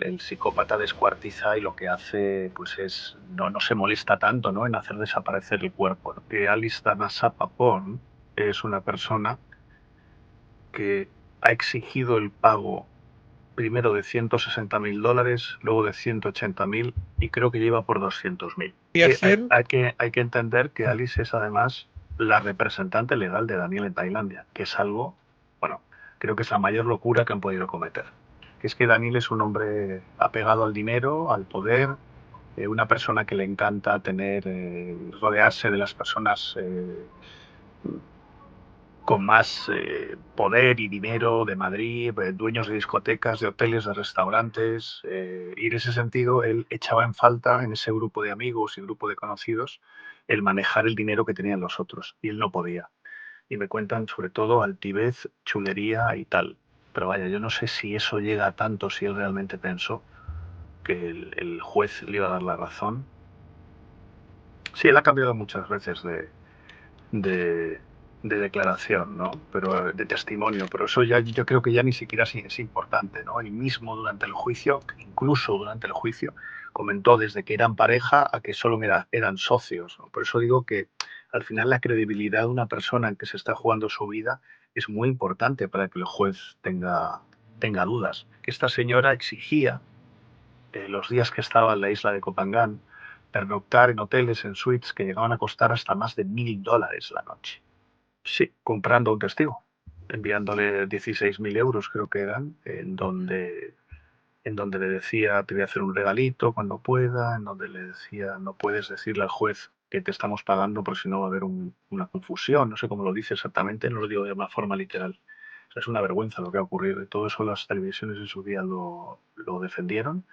el psicópata descuartiza y lo que hace pues es no se molesta tanto, ¿no?, en hacer desaparecer el cuerpo, ¿no? Alice Dhanasapapon es una persona que ha exigido el pago primero de $160.000, luego de 180.000 y creo que lleva por 200.000. Hay que entender que Alice es además la representante legal de Daniel en Tailandia, que es algo, bueno, creo que es la mayor locura que han podido cometer. Que es que Daniel es un hombre apegado al dinero, al poder, una persona que le encanta rodearse de las personas con más poder y dinero de Madrid, dueños de discotecas, de hoteles, de restaurantes, y en ese sentido él echaba en falta en ese grupo de amigos y grupo de conocidos el manejar el dinero que tenían los otros, y él no podía. Y me cuentan sobre todo altivez, chulería y tal. Pero vaya, yo no sé si eso llega a tanto, si él realmente pensó que el juez le iba a dar la razón. Sí, él ha cambiado muchas veces de declaración, ¿no? Pero de testimonio, pero eso ya yo creo que ya ni siquiera es importante, ¿no? Él mismo durante el juicio, incluso durante el juicio, comentó desde que eran pareja a que solo eran socios, ¿no? Por eso digo que al final la credibilidad de una persona en que se está jugando su vida es muy importante para que el juez tenga dudas. Que esta señora exigía los días que estaba en la isla de Koh Phangan pernoctar en hoteles, en suites que llegaban a costar hasta más de $1.000 la noche. Sí, comprando un testigo, enviándole 16.000 euros, creo que eran, en donde le decía, te voy a hacer un regalito cuando pueda, en donde le decía, no puedes decirle al juez que te estamos pagando porque si no va a haber una confusión, no sé cómo lo dice exactamente, no lo digo de una forma literal. O sea, es una vergüenza lo que ha ocurrido y todo eso las televisiones en su día lo defendieron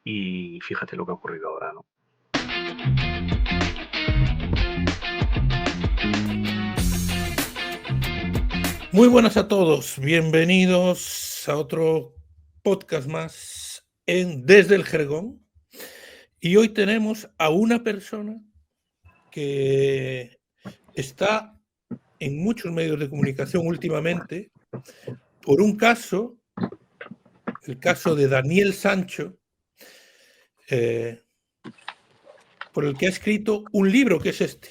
y fíjate lo que ha ocurrido ahora, ¿no? Muy buenas a todos, bienvenidos a otro podcast más en Desde el Jergón. Y hoy tenemos a una persona que está en muchos medios de comunicación últimamente por un caso, el caso de Daniel Sancho, por el que ha escrito un libro que es este,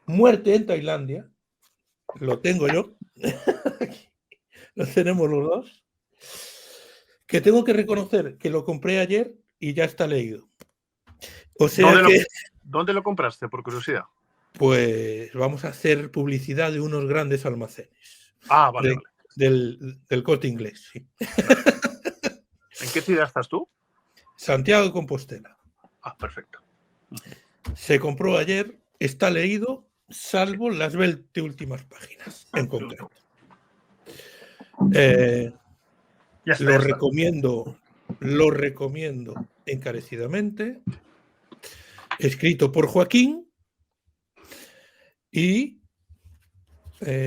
Muerte en Tailandia. Lo tengo yo, lo tenemos los dos, que tengo que reconocer que lo compré ayer y ya está leído. O sea ¿Dónde lo compraste, por curiosidad? Pues vamos a hacer publicidad de unos grandes almacenes. Vale. Del Corte Inglés, sí. ¿En qué ciudad estás tú? Santiago de Compostela. Perfecto. Se compró ayer, está leído, salvo las 20 últimas páginas, en concreto. Lo recomiendo encarecidamente. Escrito por Joaquín y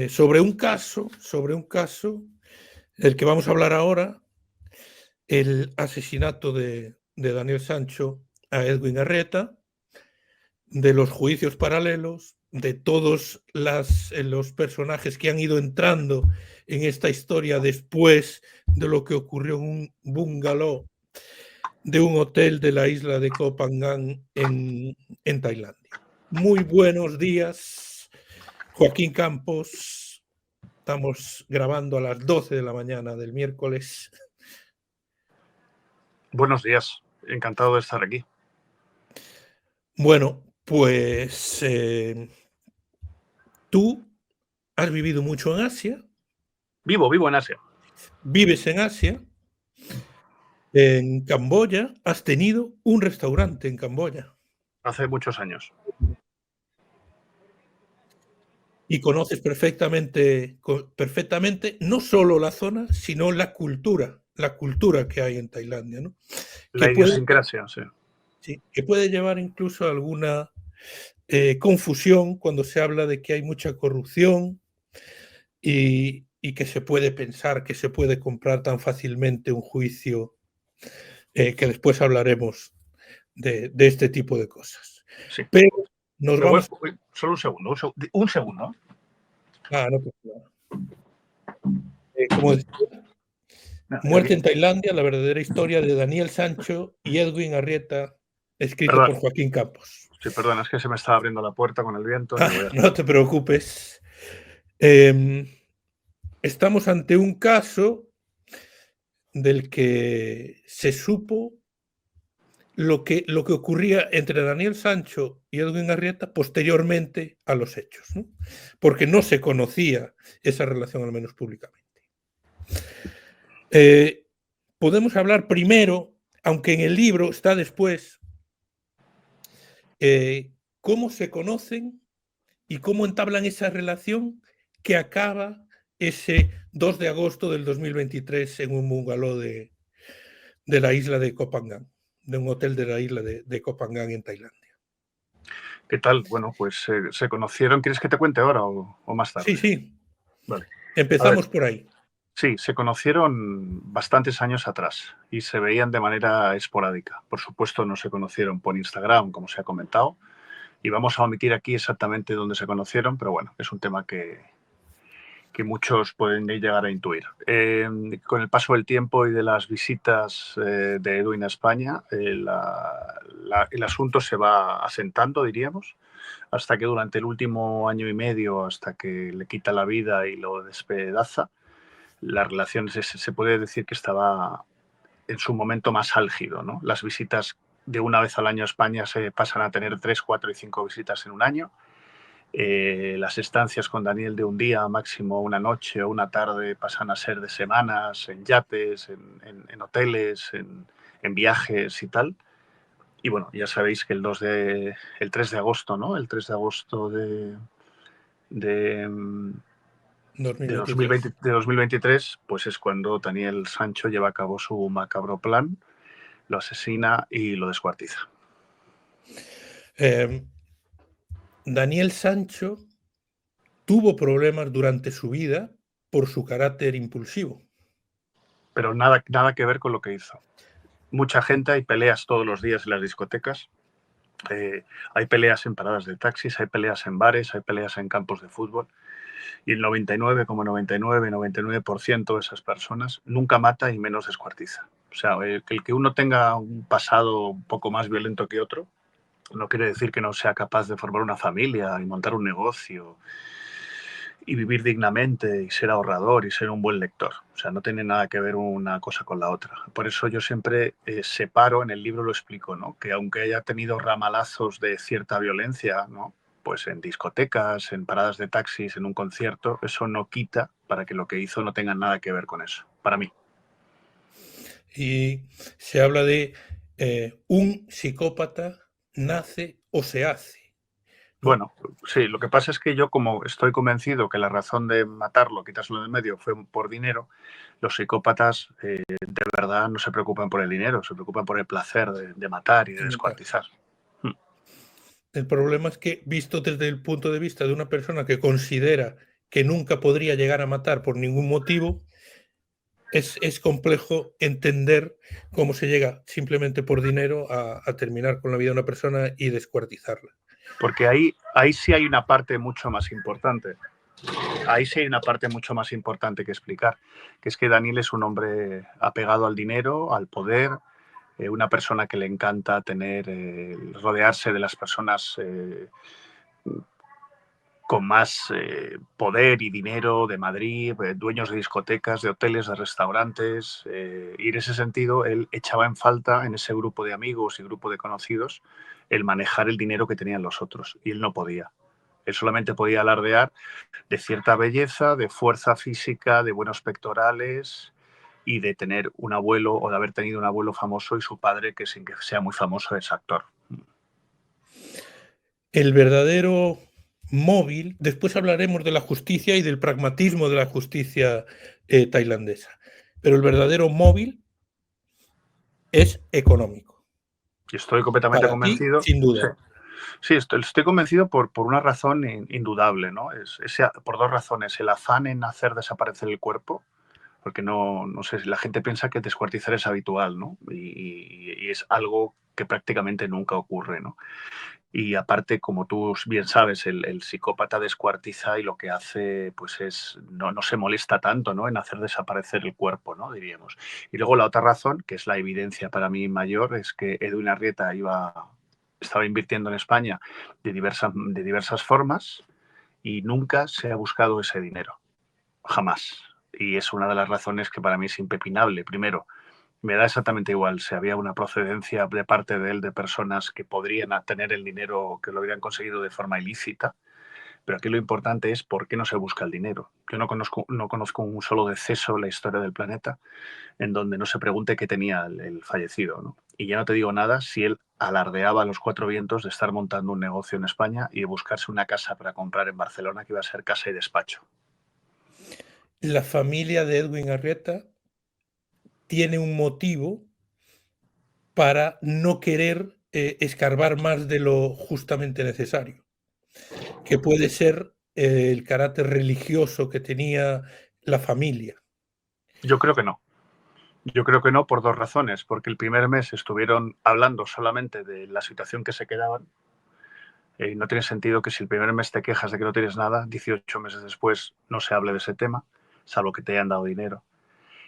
sobre un caso del que vamos a hablar ahora, el asesinato de Daniel Sancho a Edwin Arrieta, de los juicios paralelos, de todos los personajes que han ido entrando en esta historia después de lo que ocurrió en un bungalow de un hotel de la isla de Koh Phangan en Tailandia. Muy buenos días, Joaquín Campos. Estamos grabando a las 12 de la mañana del miércoles. Buenos días, encantado de estar aquí. Bueno, pues tú has vivido mucho en Asia. Vivo en Asia. Vives en Asia. En Camboya has tenido un restaurante en Camboya. Hace muchos años. Y conoces perfectamente no solo la zona, sino la cultura que hay en Tailandia, ¿no? La idiosincrasia, sí. Sí, que puede llevar incluso a alguna confusión cuando se habla de que hay mucha corrupción y que se puede pensar que se puede comprar tan fácilmente un juicio, que después hablaremos de este tipo de cosas. Sí. Pero solo un segundo. No, pues nada. Como decía, No, Muerte en Tailandia, la verdadera historia de Daniel Sancho y Edwin Arrieta, escrito Perdón, por Joaquín Campos. sí, perdón, es que se me estaba abriendo la puerta con el viento y voy a... No te preocupes. Estamos ante un caso del que se supo lo que ocurría entre Daniel Sancho y Edwin Arrieta posteriormente a los hechos, ¿no? Porque no se conocía esa relación, al menos públicamente. Podemos hablar primero, aunque en el libro está después, cómo se conocen y cómo entablan esa relación que acaba ese 2 de agosto del 2023 en un bungalow de la isla de Koh Phangan, de un hotel de la isla de Koh Phangan en Tailandia. ¿Qué tal? Bueno, pues se conocieron. ¿Quieres que te cuente ahora o más Sí, tarde? sí, Vale. A ver, empezamos por ahí. sí, se conocieron bastantes años atrás y se veían de manera esporádica. Por supuesto, no se conocieron por Instagram, como se ha comentado, y vamos a omitir aquí exactamente dónde se conocieron, pero bueno, es un tema que muchos pueden llegar a intuir. Con el paso del tiempo y de las visitas de Edwin a España, el asunto se va asentando, diríamos, hasta que durante el último año y medio, hasta que le quita la vida y lo despedaza, la relación se puede decir que estaba en su momento más álgido, ¿no? Las visitas de una vez al año a España se pasan a tener 3, 4 y 5 visitas en un año. Las estancias con Daniel de un día, máximo una noche o una tarde, pasan a ser de semanas, en yates, en hoteles, en viajes y tal. Y bueno, ya sabéis que el 3 de agosto, ¿no? El 3 de agosto de, de 2023. 2020, de 2023, pues es cuando Daniel Sancho lleva a cabo su macabro plan, lo asesina y lo descuartiza. Eh, Daniel Sancho tuvo problemas durante su vida por su carácter impulsivo. Pero nada, nada que ver con lo que hizo. Mucha gente, hay peleas todos los días en las discotecas, hay peleas en paradas de taxis, hay peleas en bares, hay peleas en campos de fútbol, y el 99,99% de esas personas nunca mata y menos descuartiza. O sea, el que uno tenga un pasado un poco más violento que otro no quiere decir que no sea capaz de formar una familia y montar un negocio y vivir dignamente y ser ahorrador y ser un buen lector. O sea, no tiene nada que ver una cosa con la otra. Por eso yo siempre separo, en el libro lo explico, ¿no? Que aunque haya tenido ramalazos de cierta violencia, ¿no? Pues en discotecas, en paradas de taxis, en un concierto, eso no quita para que lo que hizo no tenga nada que ver con eso, para mí. Y se habla de un psicópata nace o se hace, ¿no? Bueno, sí, lo que pasa es que yo como estoy convencido que la razón de matarlo, quitárselo del medio, fue por dinero, los psicópatas de verdad no se preocupan por el dinero, se preocupan por el placer de matar y de descuartizar. El problema es que, visto desde el punto de vista de una persona que considera que nunca podría llegar a matar por ningún motivo, es complejo entender cómo se llega simplemente por dinero a terminar con la vida de una persona y descuartizarla. Porque ahí sí hay una parte mucho más importante. Ahí sí hay una parte mucho más importante que explicar, que es que Daniel es un hombre apegado al dinero, al poder, una persona que le encanta rodearse de las personas con más poder y dinero de Madrid, dueños de discotecas, de hoteles, de restaurantes. Y en ese sentido, él echaba en falta en ese grupo de amigos y grupo de conocidos el manejar el dinero que tenían los otros. Y él no podía. Él solamente podía alardear de cierta belleza, de fuerza física, de buenos pectorales y de tener un abuelo o de haber tenido un abuelo famoso y su padre que sin que sea muy famoso es actor. El verdadero móvil, después hablaremos de la justicia y del pragmatismo de la justicia tailandesa, pero el verdadero móvil es económico. Y estoy completamente Para ti, convencido. sin duda. Sí. Sí, estoy convencido por una razón indudable, ¿no? Por dos razones. El afán en hacer desaparecer el cuerpo, porque no sé, la gente piensa que descuartizar es habitual, ¿no? Y es algo que prácticamente nunca ocurre, ¿no? Y aparte, como tú bien sabes, el psicópata descuartiza y lo que hace pues es no se molesta tanto, ¿no?, en hacer desaparecer el cuerpo, ¿no?, diríamos. Y luego la otra razón, que es la evidencia para mí mayor, es que Edwin Arrieta estaba invirtiendo en España de diversas formas y nunca se ha buscado ese dinero, jamás. Y es una de las razones que para mí es impepinable. Primero, me da exactamente igual si había una procedencia de parte de él de personas que podrían tener el dinero, que lo habrían conseguido de forma ilícita, pero aquí lo importante es por qué no se busca el dinero. Yo no conozco un solo deceso en la historia del planeta en donde no se pregunte qué tenía el fallecido, ¿no? Y ya no te digo nada si él alardeaba a los cuatro vientos de estar montando un negocio en España y de buscarse una casa para comprar en Barcelona que iba a ser casa y despacho. La familia de Edwin Arrieta tiene un motivo para no querer, escarbar más de lo justamente necesario, que puede ser el carácter religioso que tenía la familia. Yo creo que no. Yo creo que no por dos razones, porque el primer mes estuvieron hablando solamente de la situación que se quedaban. No tiene sentido que si el primer mes te quejas de que no tienes nada, 18 meses después no se hable de ese tema, salvo que te hayan dado dinero.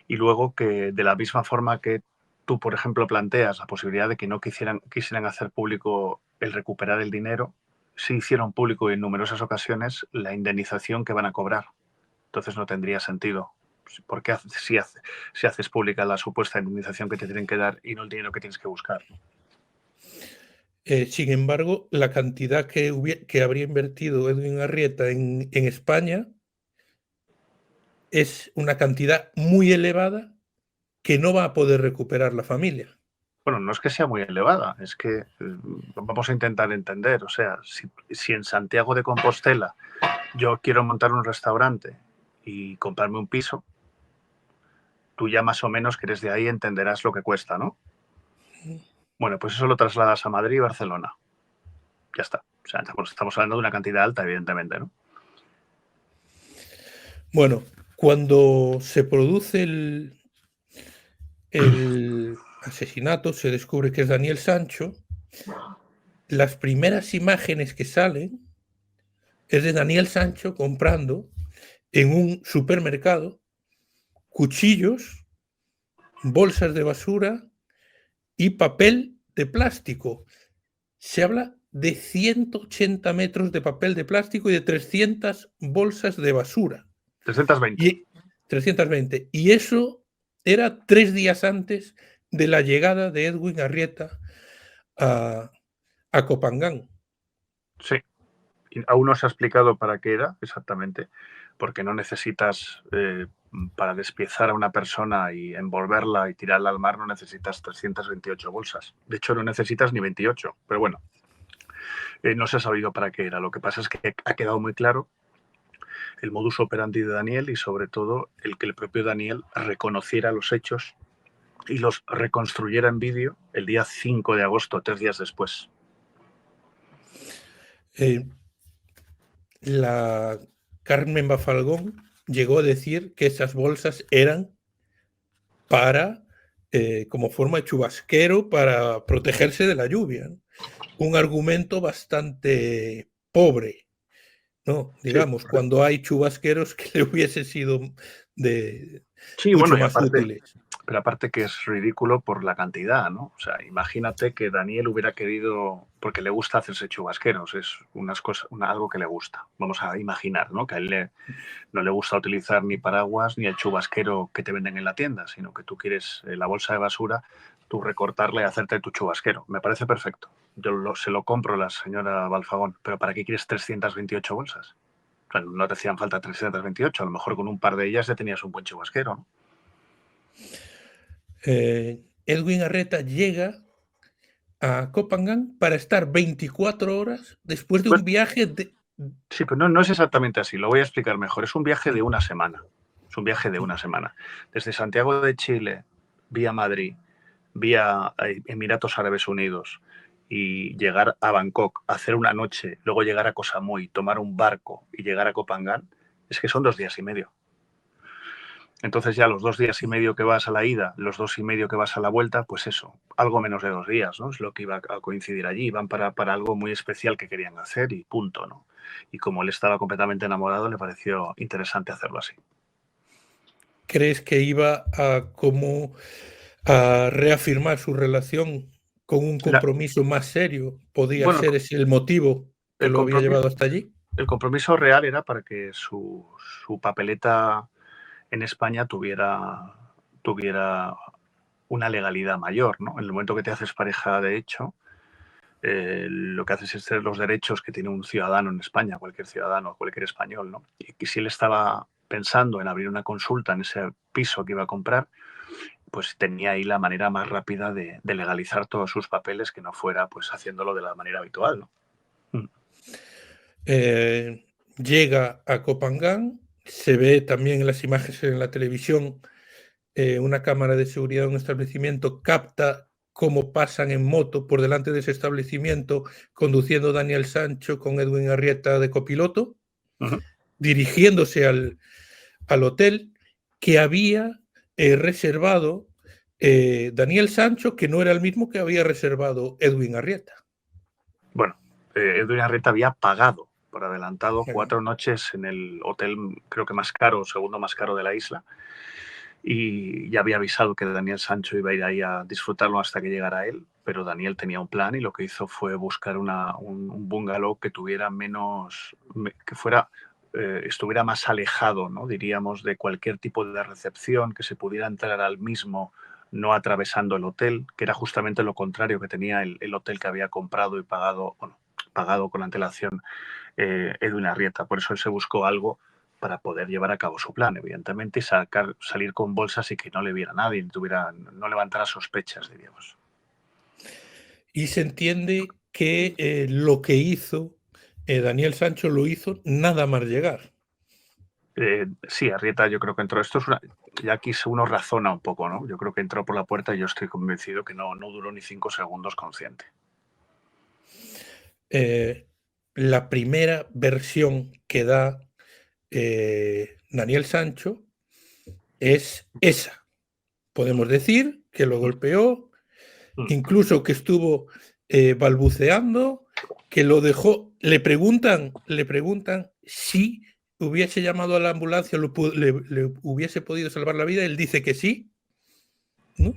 Y luego que de la misma forma que tú, por ejemplo, planteas la posibilidad de que no quisieran hacer público el recuperar el dinero, sí hicieron público en numerosas ocasiones la indemnización que van a cobrar. Entonces no tendría sentido. ¿Por qué si haces pública la supuesta indemnización que te tienen que dar y no el dinero que tienes que buscar? Sin embargo, la cantidad que habría invertido Edwin Arrieta en España es una cantidad muy elevada que no va a poder recuperar la familia. Bueno, no es que sea muy elevada, es que vamos a intentar entender. O sea, si en Santiago de Compostela yo quiero montar un restaurante y comprarme un piso, tú ya más o menos que eres de ahí entenderás lo que cuesta, ¿no? Bueno, pues eso lo trasladas a Madrid y Barcelona. Ya está. O sea, estamos hablando de una cantidad alta, evidentemente, ¿no? Bueno, cuando se produce el asesinato, se descubre que es Daniel Sancho. Las primeras imágenes que salen es de Daniel Sancho comprando en un supermercado cuchillos, bolsas de basura y papel de plástico. Se habla de 180 metros de papel de plástico y de 300 bolsas de basura. 320. Y 320. Y eso era 3 días antes de la llegada de Edwin Arrieta a Copangán. Sí. Y aún no se ha explicado para qué era exactamente, porque no necesitas, para despiezar a una persona y envolverla y tirarla al mar, no necesitas 328 bolsas. De hecho, no necesitas ni 28, pero bueno, no se ha sabido para qué era. Lo que pasa es que ha quedado muy claro el modus operandi de Daniel y sobre todo el que el propio Daniel reconociera los hechos y los reconstruyera en vídeo el día 5 de agosto, 3 días después. Eh, la Carmen Bafalgón llegó a decir que esas bolsas eran para, como forma de chubasquero para protegerse de la lluvia. Un argumento bastante pobre, ¿no? Sí, Digamos, cuando hay chubasqueros que le hubiesen sido de sí, mucho bueno, y más aparte, útiles. pero aparte que es ridículo por la cantidad, ¿no? O sea, imagínate que Daniel hubiera querido, porque le gusta hacerse chubasqueros, es algo que le gusta. Vamos a imaginar, ¿no? Que a él no le gusta utilizar ni paraguas ni el chubasquero que te venden en la tienda, sino que tú quieres la bolsa de basura, tú recortarla y hacerte tu chubasquero. Me parece perfecto. Se lo compro a la señora Balfagón, pero ¿para qué quieres 328 bolsas? O sea, no te hacían falta 328, a lo mejor con un par de ellas ya tenías un buen chubasquero, ¿no? Edwin Arrieta llega a Copangán para estar 24 horas después de Pues un viaje de... sí, pero no es exactamente así. Lo voy a explicar mejor. Es un viaje de una semana. Es un viaje de una semana. Desde Santiago de Chile, vía Madrid, vía Emiratos Árabes Unidos y llegar a Bangkok, hacer una noche, luego llegar a Koh Samui, tomar un barco y llegar a Copangán, es que son 2 días y medio. Entonces ya los 2 días y medio que vas a la ida, los 2 y medio que vas a la vuelta, pues eso, algo menos de 2 días, ¿no? Es lo que iba a coincidir allí. Iban para algo muy especial que querían hacer y punto, ¿no? Y como él estaba completamente enamorado, le pareció interesante hacerlo así. ¿Crees que iba a reafirmar su relación con un La, compromiso más serio? ¿Podía bueno, ser ese el motivo que el lo había compromiso, llevado hasta allí? el compromiso real era para que su papeleta en España tuviera una legalidad mayor, ¿no? En el momento que te haces pareja de hecho, lo que haces es tener los derechos que tiene un ciudadano en España, cualquier ciudadano, cualquier español, ¿no? Y si él estaba pensando en abrir una consulta en ese piso que iba a comprar, pues tenía ahí la manera más rápida de legalizar todos sus papeles, que no fuera pues haciéndolo de la manera habitual, ¿no? Eh, Llega a Copangán, se ve también en las imágenes en la televisión, una cámara de seguridad de un establecimiento capta cómo pasan en moto por delante de ese establecimiento, conduciendo Daniel Sancho con Edwin Arrieta de copiloto, dirigiéndose al hotel que había reservado Daniel Sancho, que no era el mismo que había reservado Edwin Arrieta. Bueno, Edwin Arrieta había pagado por adelantado 4 noches en el hotel, creo que más caro, segundo más caro de la isla, y ya había avisado que Daniel Sancho iba a ir ahí a disfrutarlo hasta que llegara él, pero Daniel tenía un plan y lo que hizo fue buscar un bungalow que tuviera menos, que fuera, estuviera más alejado, ¿no? Diríamos, de cualquier tipo de recepción, que se pudiera entrar al mismo no atravesando el hotel, que era justamente lo contrario que tenía el hotel que había comprado y pagado, bueno, pagado con antelación Edwin Arrieta. Por eso él se buscó algo para poder llevar a cabo su plan, evidentemente, y salir con bolsas y que no le viera nadie, no levantara sospechas, diríamos. Y se entiende que lo que hizo Daniel Sancho lo hizo nada más llegar. Sí, Arrieta yo creo que entró. Ya aquí uno razona un poco, ¿no? Yo creo que entró por la puerta y yo estoy convencido que no duró ni 5 segundos consciente. La primera versión que da Daniel Sancho es esa. Podemos decir que lo golpeó, incluso que estuvo balbuceando, que lo dejó. Le preguntan si hubiese llamado a la ambulancia, le hubiese podido salvar la vida. Él dice que sí, ¿no?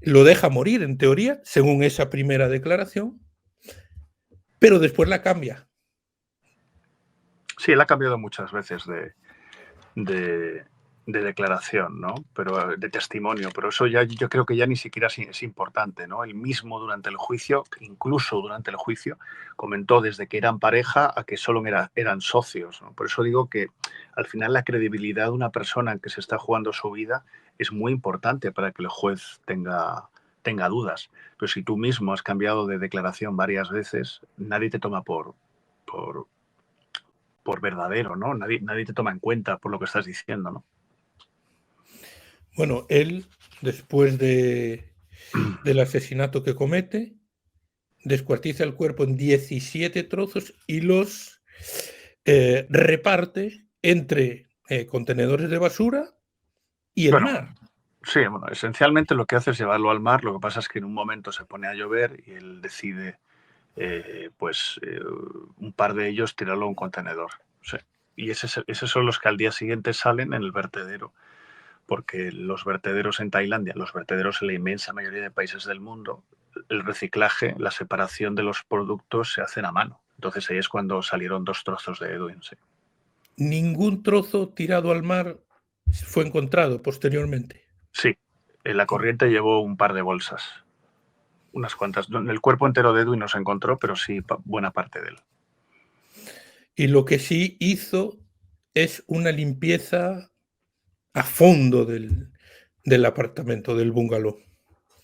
Lo deja morir, en teoría, según esa primera declaración, pero después la cambia. Sí, él ha cambiado muchas veces de declaración, ¿no? Pero de testimonio, pero eso ya yo creo que ya ni siquiera es importante, ¿no? Él mismo durante el juicio, incluso durante el juicio, comentó desde que eran pareja a que solo eran socios, ¿no? Por eso digo que al final la credibilidad de una persona que se está jugando su vida es muy importante para que el juez tenga dudas. Pero si tú mismo has cambiado de declaración varias veces, nadie te toma por verdadero, ¿no? Nadie te toma en cuenta por lo que estás diciendo, ¿no? Bueno, él, después del asesinato que comete, descuartiza el cuerpo en 17 trozos y los reparte entre contenedores de basura y el Bueno, mar. sí, bueno, esencialmente lo que hace es llevarlo al mar. Lo que pasa es que en un momento se pone a llover y él decide, un par de ellos tirarlo a un contenedor. Sí. Y esos son los que al día siguiente salen en el vertedero, porque los vertederos en Tailandia, los vertederos en la inmensa mayoría de países del mundo, el reciclaje, la separación de los productos se hacen a mano. Entonces ahí es cuando salieron 2 trozos de Edwin. Sí. Ningún trozo tirado al mar fue encontrado posteriormente. Sí, en la corriente llevó un par de bolsas. Unas cuantas. El cuerpo entero de Edwin no se encontró, pero sí buena parte de él. Y lo que sí hizo es una limpieza a fondo del apartamento, del bungalow.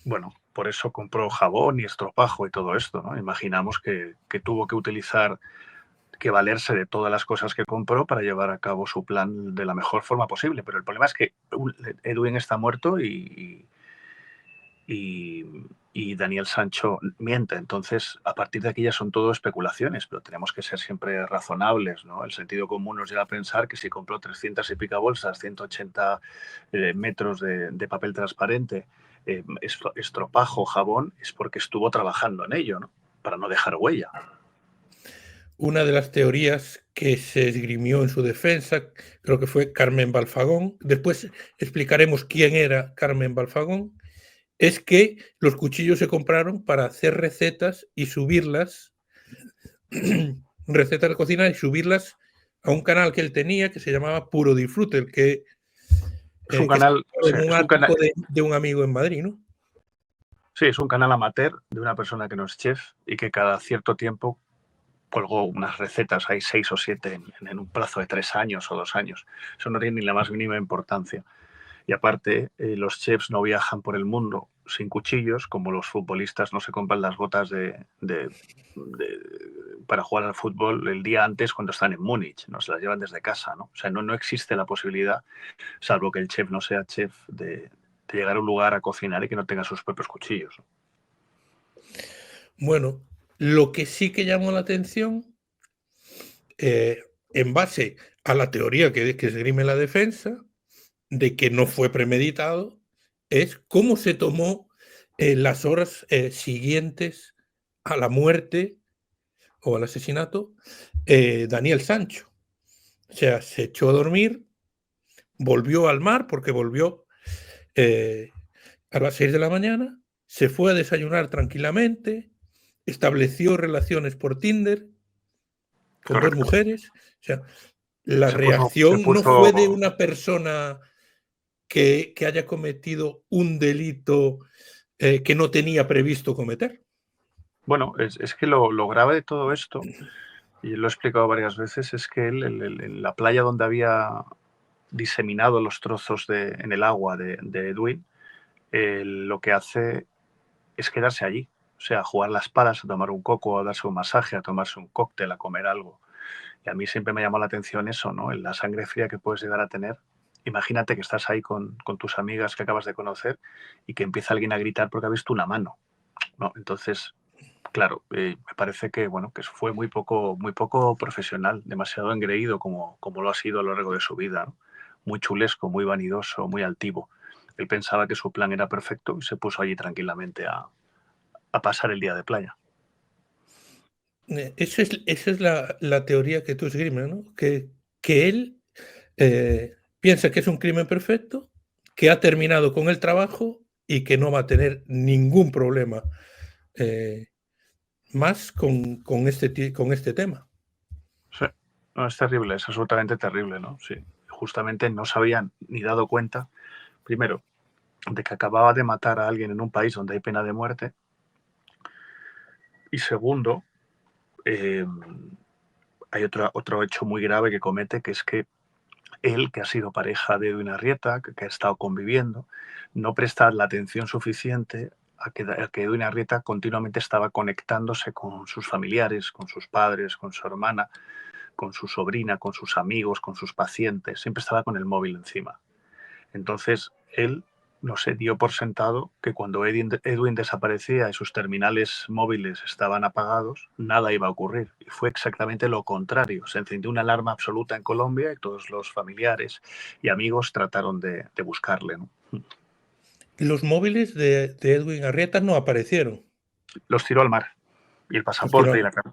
Bueno, por eso compró jabón y estropajo y todo esto, ¿no? Imaginamos que tuvo que utilizar, que valerse de todas las cosas que compró para llevar a cabo su plan de la mejor forma posible. Pero el problema es que Edwin está muerto y y Daniel Sancho miente. Entonces, a partir de aquí ya son todo especulaciones, pero tenemos que ser siempre razonables, ¿no? El sentido común nos lleva a pensar que si compró 300 y pica bolsas, 180 metros de papel transparente, estropajo, jabón, es porque estuvo trabajando en ello, ¿no? Para no dejar huella. Una de las teorías que se esgrimió en su defensa, creo que fue Carmen Balfagón, después explicaremos quién era Carmen Balfagón, es que los cuchillos se compraron para hacer recetas y subirlas, recetas de cocina y subirlas a un canal que él tenía que se llamaba Puro Disfrute, el que Es un se canal, o sea, en un es un canal, ático de un amigo en Madrid, ¿no? sí, es un canal amateur de una persona que no es chef y que cada cierto tiempo colgó unas recetas, hay 6 o 7 en un plazo de 3 años o 2 años. Eso no tiene ni la más mínima importancia. Y aparte, los chefs no viajan por el mundo sin cuchillos, como los futbolistas no se compran las botas para jugar al fútbol el día antes cuando están en Múnich, no se las llevan desde casa, ¿no? O sea, no existe la posibilidad, salvo que el chef no sea chef, de llegar a un lugar a cocinar y que no tenga sus propios cuchillos. Bueno, lo que sí que llamó la atención, en base a la teoría que esgrime la defensa, de que no fue premeditado, es cómo se tomó las horas siguientes a la muerte o al asesinato Daniel Sancho. O sea, se echó a dormir, volvió al mar porque volvió a las 6 de la mañana, se fue a desayunar tranquilamente, estableció relaciones por Tinder con 2 Correcto. mujeres. O sea, la Se reacción no fue de puso una persona que haya cometido un delito que no tenía previsto cometer. Bueno, es que lo grave de todo esto, y lo he explicado varias veces, es que él, en la playa donde había diseminado los trozos en el agua de Edwin, lo que hace es quedarse allí. O sea, a jugar las palas, a tomar un coco, a darse un masaje, a tomarse un cóctel, a comer algo. Y a mí siempre me llamó la atención eso, ¿no? En la sangre fría que puedes llegar a tener. Imagínate que estás ahí con tus amigas que acabas de conocer y que empieza alguien a gritar porque ha visto una mano, ¿no? Entonces, claro, me parece que, bueno, que fue muy poco profesional, demasiado engreído como lo ha sido a lo largo de su vida, ¿no? Muy chulesco, muy vanidoso, muy altivo. Él pensaba que su plan era perfecto y se puso allí tranquilamente a pasar el día de playa. Esa es la teoría que tú esgrimes, ¿no? Que él piensa que es un crimen perfecto, que ha terminado con el trabajo y que no va a tener ningún problema eh, más con este tema. Sí, no, es terrible, es absolutamente terrible, ¿no? Sí, justamente no se habían ni dado cuenta, primero, de que acababa de matar a alguien en un país donde hay pena de muerte y segundo, eh, hay otro hecho muy grave que comete, que es que él, que ha sido pareja de Edwin Arrieta, que ha estado conviviendo, no presta la atención suficiente a que Edwin Arrieta continuamente estaba conectándose con sus familiares, con sus padres, con su hermana, con su sobrina, con sus amigos, con sus pacientes, siempre estaba con el móvil encima. Entonces, él, no sé, dio por sentado que cuando Edwin desaparecía y sus terminales móviles estaban apagados, nada iba a ocurrir. Y fue exactamente lo contrario. Se encendió una alarma absoluta en Colombia y todos los familiares y amigos trataron de buscarle, ¿no? Los móviles de Edwin Arrieta no aparecieron. Los tiró al mar y el Los tiró pasaporte y la carta.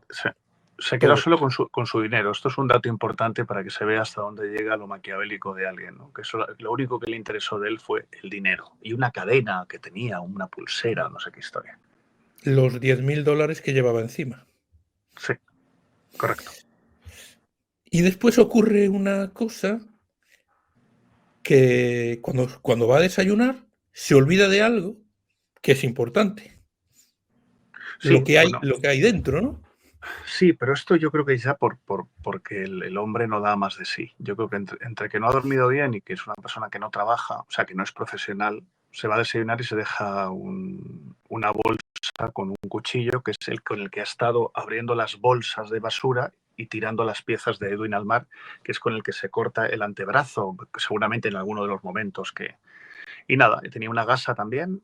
Se quedó todo. solo con su dinero. Esto es un dato importante para que se vea hasta dónde llega lo maquiavélico de alguien, ¿no? Que lo único que le interesó de él fue el dinero y una cadena que tenía, una pulsera, no sé qué historia. Los $10.000 que llevaba encima. Sí, correcto. Y después ocurre una cosa que cuando va a desayunar se olvida de algo que es importante, Sí, bueno, lo que hay dentro, ¿no? sí, pero esto yo creo que ya porque el hombre no da más de sí. Yo creo que entre que no ha dormido bien y que es una persona que no trabaja, o sea, que no es profesional, se va a desayunar y se deja una bolsa con un cuchillo, que es el con el que ha estado abriendo las bolsas de basura y tirando las piezas de Edwin al mar, que es con el que se corta el antebrazo, seguramente en alguno de los momentos que... Y nada, tenía una gasa también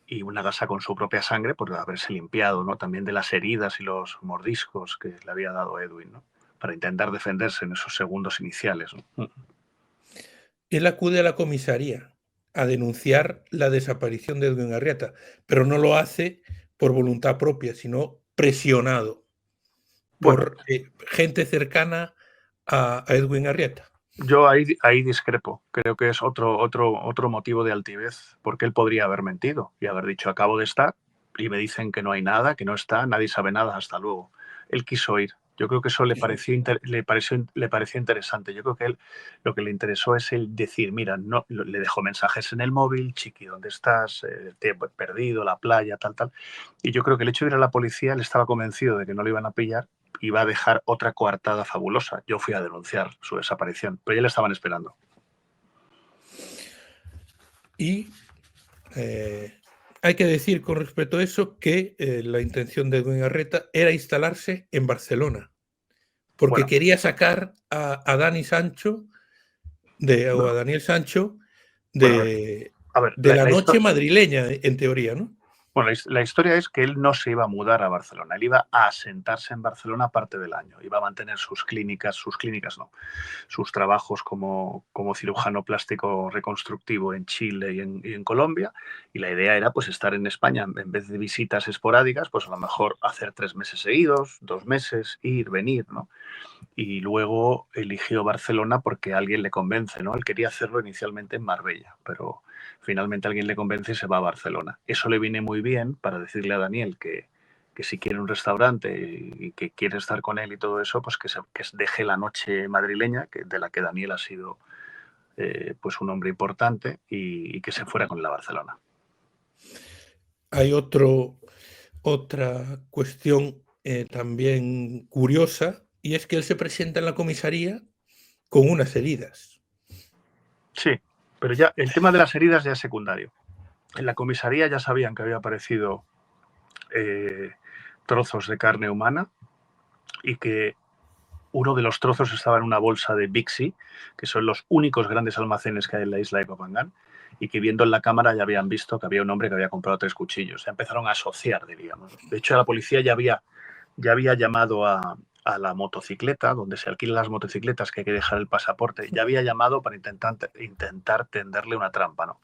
y una gasa con su propia sangre por haberse limpiado, ¿no? También de las heridas y los mordiscos que le había dado Edwin, ¿no? Para intentar defenderse en esos segundos iniciales, ¿no? Él acude a la comisaría a denunciar la desaparición de Edwin Arrieta, pero no lo hace por voluntad propia, sino presionado Bueno, por gente cercana a Edwin Arrieta. yo ahí discrepo. Creo que es otro motivo de altivez, porque él podría haber mentido y haber dicho acabo de estar y me dicen que no hay nada, que no está, nadie sabe nada, hasta luego. Él quiso ir. Yo creo que eso le pareció interesante. Yo creo que él lo que le interesó es el decir, mira, no, le dejó mensajes en el móvil, Chiqui, ¿dónde estás? Te he perdido, la playa, tal, tal. Y yo creo que el hecho de ir a la policía, él estaba convencido de que no lo iban a pillar, iba a dejar otra coartada fabulosa. Yo fui a denunciar su desaparición, pero ya le estaban esperando. Y hay que decir con respecto a eso que la intención de Edwin Arrieta era instalarse en Barcelona, porque Bueno, quería sacar a Dani Sancho o a bueno, Daniel Sancho bueno, de a ver, la noche madrileña, en teoría, ¿no? bueno, la historia es que él no se iba a mudar a Barcelona, él iba a asentarse en Barcelona parte del año, iba a mantener sus clínicas no, sus trabajos como cirujano plástico reconstructivo en Chile y en Colombia, y la idea era pues estar en España en vez de visitas esporádicas, pues a lo mejor hacer 3 meses seguidos, 2 meses, ir, venir, ¿no? Y luego eligió Barcelona porque alguien le convence, ¿no? Él quería hacerlo inicialmente en Marbella, pero finalmente alguien le convence y se va a Barcelona. Eso le viene muy bien para decirle a Daniel que si quiere un restaurante y que quiere estar con él y todo eso, pues que deje la noche madrileña, de la que Daniel ha sido pues un hombre importante, y que se fuera con la Barcelona. Hay otra cuestión también curiosa, y es que él se presenta en la comisaría con unas heridas. Sí, pero ya el tema de las heridas ya es secundario. En la comisaría ya sabían que había aparecido trozos de carne humana y que uno de los trozos estaba en una bolsa de Bixi, que son los únicos grandes almacenes que hay en la isla de Copangán, y que viendo en la cámara ya habían visto que había un hombre que había comprado 3 cuchillos. Ya empezaron a asociar, diríamos. De hecho, la policía ya había llamado a la motocicleta, donde se alquilan las motocicletas, que hay que dejar el pasaporte, ya había llamado para intentar tenderle una trampa, ¿no?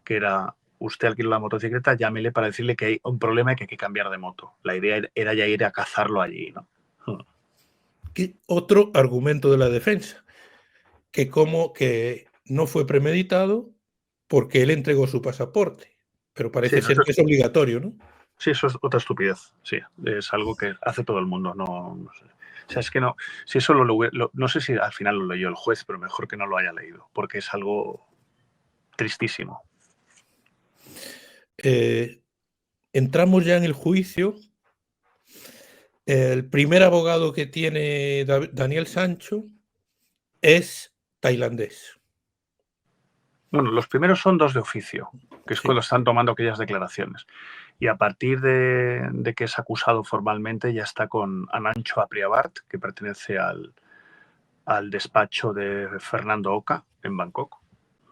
Que era, usted alquila la motocicleta, llámele para decirle que hay un problema y que hay que cambiar de moto. La idea era ya ir a cazarlo allí, ¿no? Otro argumento de la defensa, que como que no fue premeditado porque él entregó su pasaporte, pero Sí, parece ser que es obligatorio, ¿no? sí, eso es otra estupidez. Sí, es algo que hace todo el mundo. No sé. O sea, es que no. Si eso no sé si al final lo leyó el juez, pero mejor que no lo haya leído, porque es algo tristísimo. Entramos ya en el juicio. El primer abogado que tiene Daniel Sancho es tailandés. Bueno, los primeros son 2 de oficio, que es Sí. cuando están tomando aquellas declaraciones. Y a partir de que es acusado formalmente, ya está con Anancho Apriabart, que pertenece al despacho de Fernando Oca en Bangkok,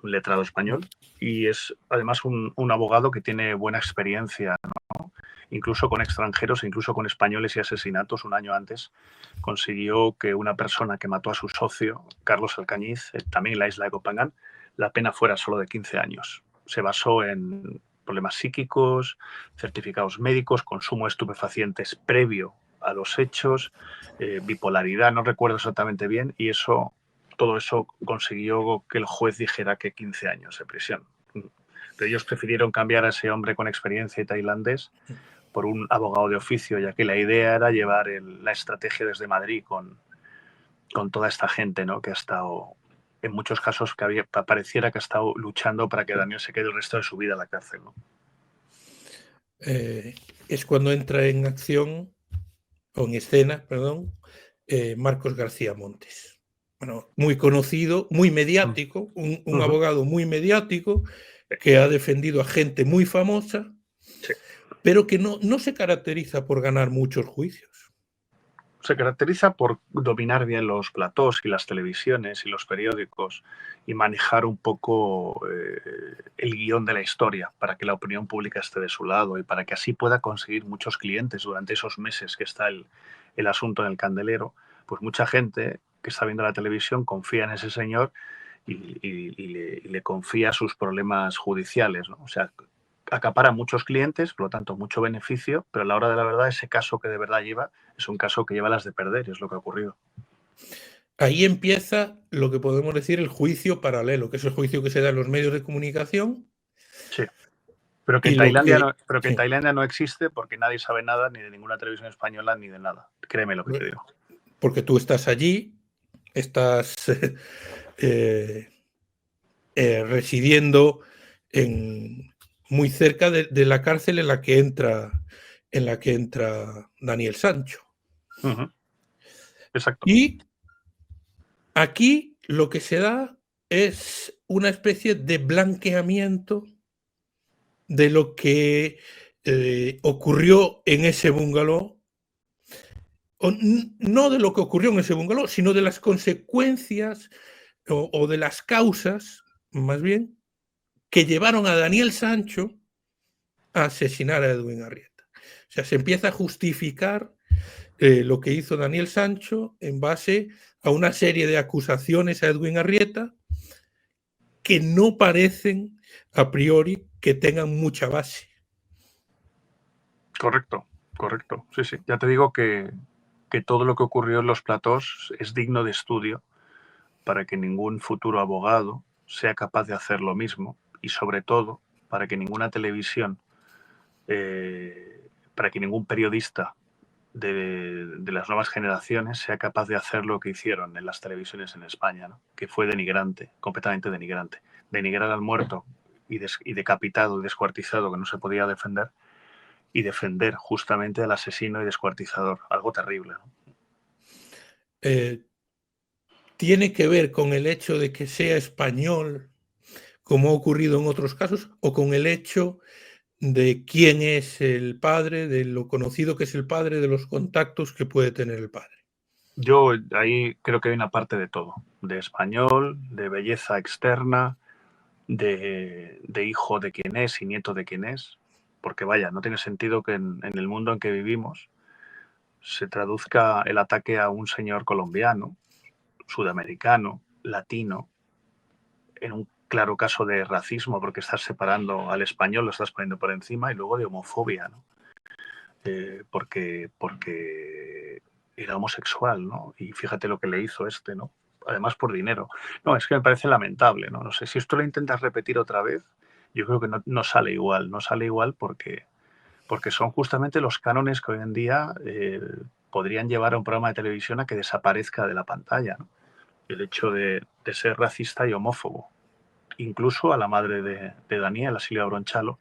un letrado español, y es además un abogado que tiene buena experiencia, ¿no? Incluso con extranjeros, incluso con españoles y asesinatos. Un año antes consiguió que una persona que mató a su socio, Carlos Alcañiz, también en la isla de Copangán, la pena fuera solo de 15 años. Se basó en problemas psíquicos, certificados médicos, consumo de estupefacientes previo a los hechos, bipolaridad, no recuerdo exactamente bien, y todo eso consiguió que el juez dijera que 15 años de prisión. Pero ellos prefirieron cambiar a ese hombre con experiencia tailandés por un abogado de oficio, ya que la idea era llevar la estrategia desde Madrid con toda esta gente, ¿no? Que ha estado, en muchos casos, pareciera que ha estado luchando para que Daniel se quede el resto de su vida en la cárcel, ¿no? Es cuando entra en acción, o en escena, perdón, Marcos García Montes. Bueno, muy conocido, muy mediático, un abogado muy mediático que ha defendido a gente muy famosa, Sí. pero que no se caracteriza por ganar muchos juicios. se caracteriza por dominar bien los platós y las televisiones y los periódicos y manejar un poco el guión de la historia para que la opinión pública esté de su lado y para que así pueda conseguir muchos clientes durante esos meses que está el asunto en el candelero. Pues mucha gente que está viendo la televisión confía en ese señor y le confía sus problemas judiciales, ¿no? O sea, acapara muchos clientes, por lo tanto mucho beneficio, pero a la hora de la verdad ese caso que de verdad lleva es un caso que lleva las de perder, es lo que ha ocurrido. Ahí empieza lo que podemos decir el juicio paralelo, que es el juicio que se da en los medios de comunicación. Sí, pero que Y en lo Tailandia que, no, pero que en sí, Tailandia no existe porque nadie sabe nada ni de ninguna televisión española ni de nada. Créeme lo que te digo. porque tú estás allí, estás eh, residiendo muy cerca de la cárcel en la que entra Daniel Sancho. Exacto. Y aquí lo que se da es una especie de blanqueamiento de lo que ocurrió en ese bungalow, o no de lo que ocurrió en ese bungalow, sino de las consecuencias o de las causas, más bien, que llevaron a Daniel Sancho a asesinar a Edwin Arrieta. O sea, se empieza a justificar lo que hizo Daniel Sancho en base a una serie de acusaciones a Edwin Arrieta que no parecen a priori que tengan mucha base. Correcto, correcto. Sí, sí. Ya te digo que todo lo que ocurrió en los platós es digno de estudio para que ningún futuro abogado sea capaz de hacer lo mismo y sobre todo para que ninguna televisión, para que ningún periodista de las nuevas generaciones sea capaz de hacer lo que hicieron en las televisiones en España, ¿no? Que fue denigrante, completamente denigrante. Denigrar al muerto y decapitado y descuartizado que no se podía defender y defender justamente al asesino y descuartizador. Algo terrible, ¿no? ¿Tiene que ver con el hecho de que sea español, como ha ocurrido en otros casos, o con el hecho de quién es el padre, de lo conocido que es el padre, de los contactos que puede tener el padre? Yo ahí creo que hay una parte de todo, de español, de belleza externa, de hijo de quién es y nieto de quién es, porque vaya, no tiene sentido que en el mundo en que vivimos se traduzca el ataque a un señor colombiano, sudamericano, latino, en un claro caso de racismo, porque estás separando al español, lo estás poniendo por encima, y luego de homofobia, ¿no? Porque era homosexual, ¿no? Y fíjate lo que le hizo este, ¿no? Además por dinero. No, es que me parece lamentable, ¿no? No sé, si esto lo intentas repetir otra vez, yo creo que no sale igual, no sale igual porque son justamente los cánones que hoy en día podrían llevar a un programa de televisión a que desaparezca de la pantalla, ¿no? El hecho de ser racista y homófobo. Incluso a la madre de Daniel, a Silvia Bronchalo,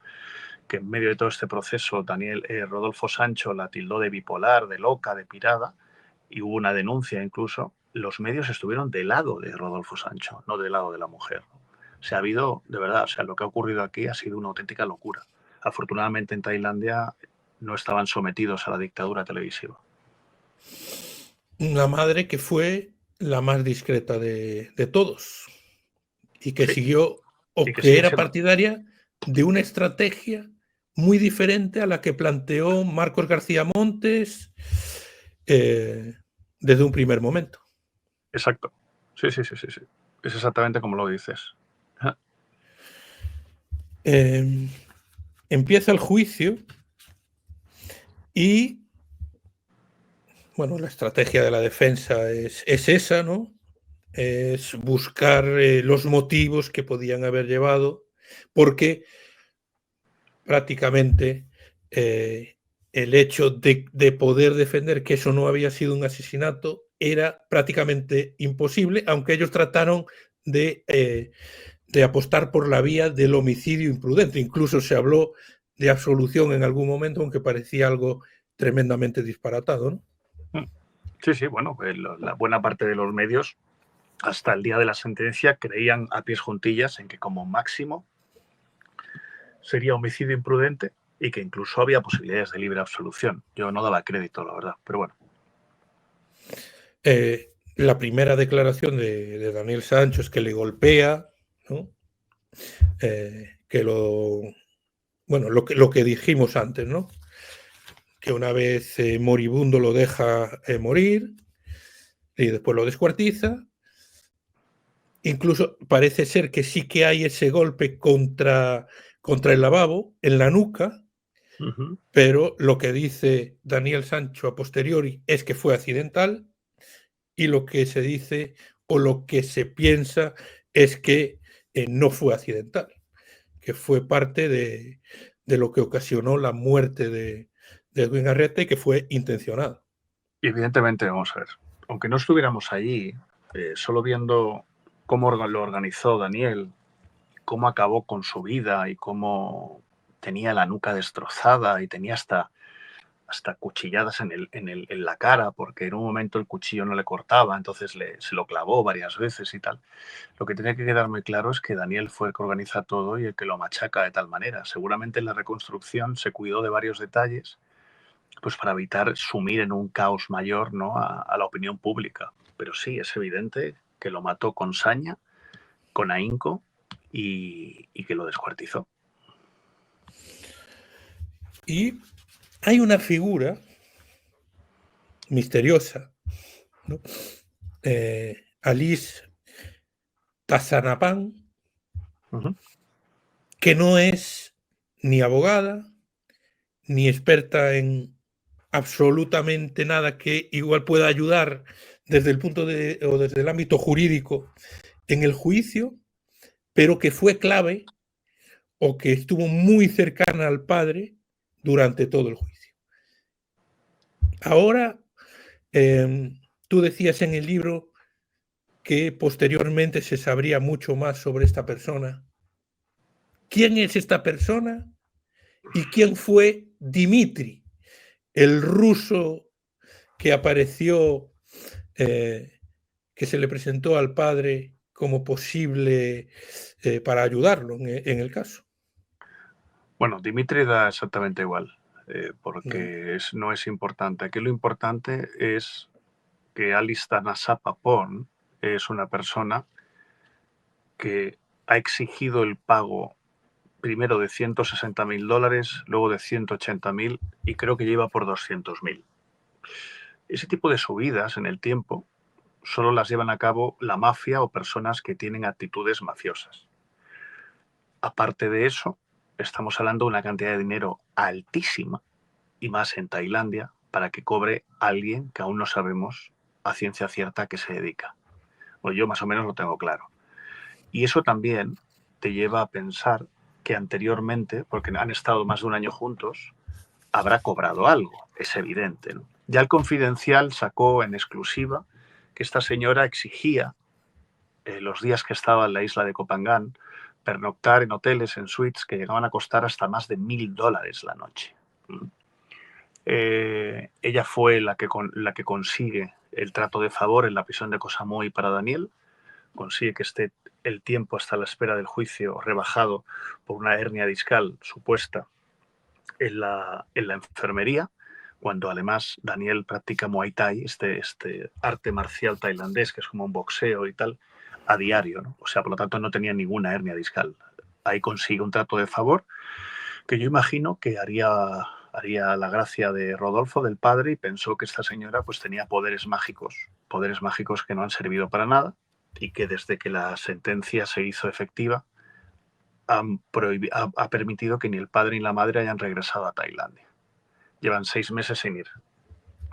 que en medio de todo este proceso Rodolfo Sancho la tildó de bipolar, de loca, de pirada, y hubo una denuncia incluso, los medios estuvieron del lado de Rodolfo Sancho, no del lado de la mujer. O sea, ha habido, de verdad, o sea, lo que ha ocurrido aquí ha sido una auténtica locura. Afortunadamente en Tailandia no estaban sometidos a la dictadura televisiva. Una madre que fue la más discreta de todos y que Sí, siguió y o que que sigue era siendo. partidaria de una estrategia muy diferente a la que planteó Marcos García Montes desde un primer momento. Exacto. Sí, sí, sí, sí, sí. Es exactamente como lo dices. Empieza el juicio y, bueno, la estrategia de la defensa es esa, ¿no? Es buscar los motivos que podían haber llevado, porque prácticamente el hecho de poder defender que eso no había sido un asesinato era prácticamente imposible, aunque ellos trataron de apostar por la vía del homicidio imprudente. Incluso se habló de absolución en algún momento, aunque parecía algo tremendamente disparatado, ¿no? Sí, sí, bueno, la buena parte de los medios hasta el día de la sentencia creían a pies juntillas en que como máximo sería homicidio imprudente y que incluso había posibilidades de libre absolución. Yo no daba crédito, la verdad, pero bueno. La primera declaración de Daniel Sancho es que le golpea, ¿no? Que bueno, lo que dijimos antes, ¿no? Que una vez moribundo lo deja morir y después lo descuartiza. Incluso parece ser que sí que hay ese golpe contra el lavabo, en la nuca, pero lo que dice Daniel Sancho a posteriori es que fue accidental, y lo que se dice o lo que se piensa es que no fue accidental, que fue parte de lo que ocasionó la muerte de Edwin Arreta y que fue intencionado. Y evidentemente, vamos a ver, aunque no estuviéramos allí, solo viendo cómo lo organizó Daniel, cómo acabó con su vida y cómo tenía la nuca destrozada y tenía hasta cuchilladas en la cara, porque en un momento el cuchillo no le cortaba, entonces se lo clavó varias veces y tal. Lo que tiene que quedar muy claro es que Daniel fue el que organiza todo y el que lo machaca de tal manera. Seguramente en la reconstrucción se cuidó de varios detalles, pues para evitar sumir en un caos mayor, ¿no?, a la opinión pública. Pero sí, es evidente que lo mató con saña, con ahínco y que lo descuartizó. Y hay una figura misteriosa, ¿no? Alice Tazanapan, que no es ni abogada, ni experta en absolutamente nada que igual pueda ayudar desde el punto o desde el ámbito jurídico en el juicio, pero que fue clave o que estuvo muy cercana al padre durante todo el juicio. Ahora, tú decías en el libro que posteriormente se sabría mucho más sobre esta persona. ¿Quién es esta persona y quién fue Dimitri, el ruso que apareció, que se le presentó al padre como posible para ayudarlo en el caso? Bueno, Dimitri da exactamente igual, porque no es importante. Aquí lo importante es que Alice Tanasapapón es una persona que ha exigido el pago primero de $160.000, luego de 180.000 y creo que lleva por 200.000. Ese tipo de subidas en el tiempo solo las llevan a cabo la mafia o personas que tienen actitudes mafiosas. Aparte de eso, estamos hablando de una cantidad de dinero altísima, y más en Tailandia, para que cobre alguien que aún no sabemos a ciencia cierta a qué se dedica. Pues yo más o menos lo tengo claro. Y eso también te lleva a pensar que anteriormente, porque han estado más de un año juntos, habrá cobrado algo, es evidente, ¿no? Ya el Confidencial sacó en exclusiva que esta señora exigía, los días que estaba en la isla de Koh Phangan, pernoctar en hoteles, en suites, que llegaban a costar hasta más de $1.000 la noche. Ella fue la que consigue el trato de favor en la prisión de Koh Samui para Daniel, consigue que esté el tiempo hasta la espera del juicio rebajado por una hernia discal supuesta en la enfermería, cuando además Daniel practica Muay Thai, este arte marcial tailandés, que es como un boxeo y tal, a diario, ¿no? O sea, por lo tanto no tenía ninguna hernia discal. Ahí consigue un trato de favor que yo imagino que haría la gracia de Rodolfo, del padre, y pensó que esta señora pues tenía poderes mágicos que no han servido para nada y que desde que la sentencia se hizo efectiva ha permitido que ni el padre ni la madre hayan regresado a Tailandia. Llevan 6 meses sin ir,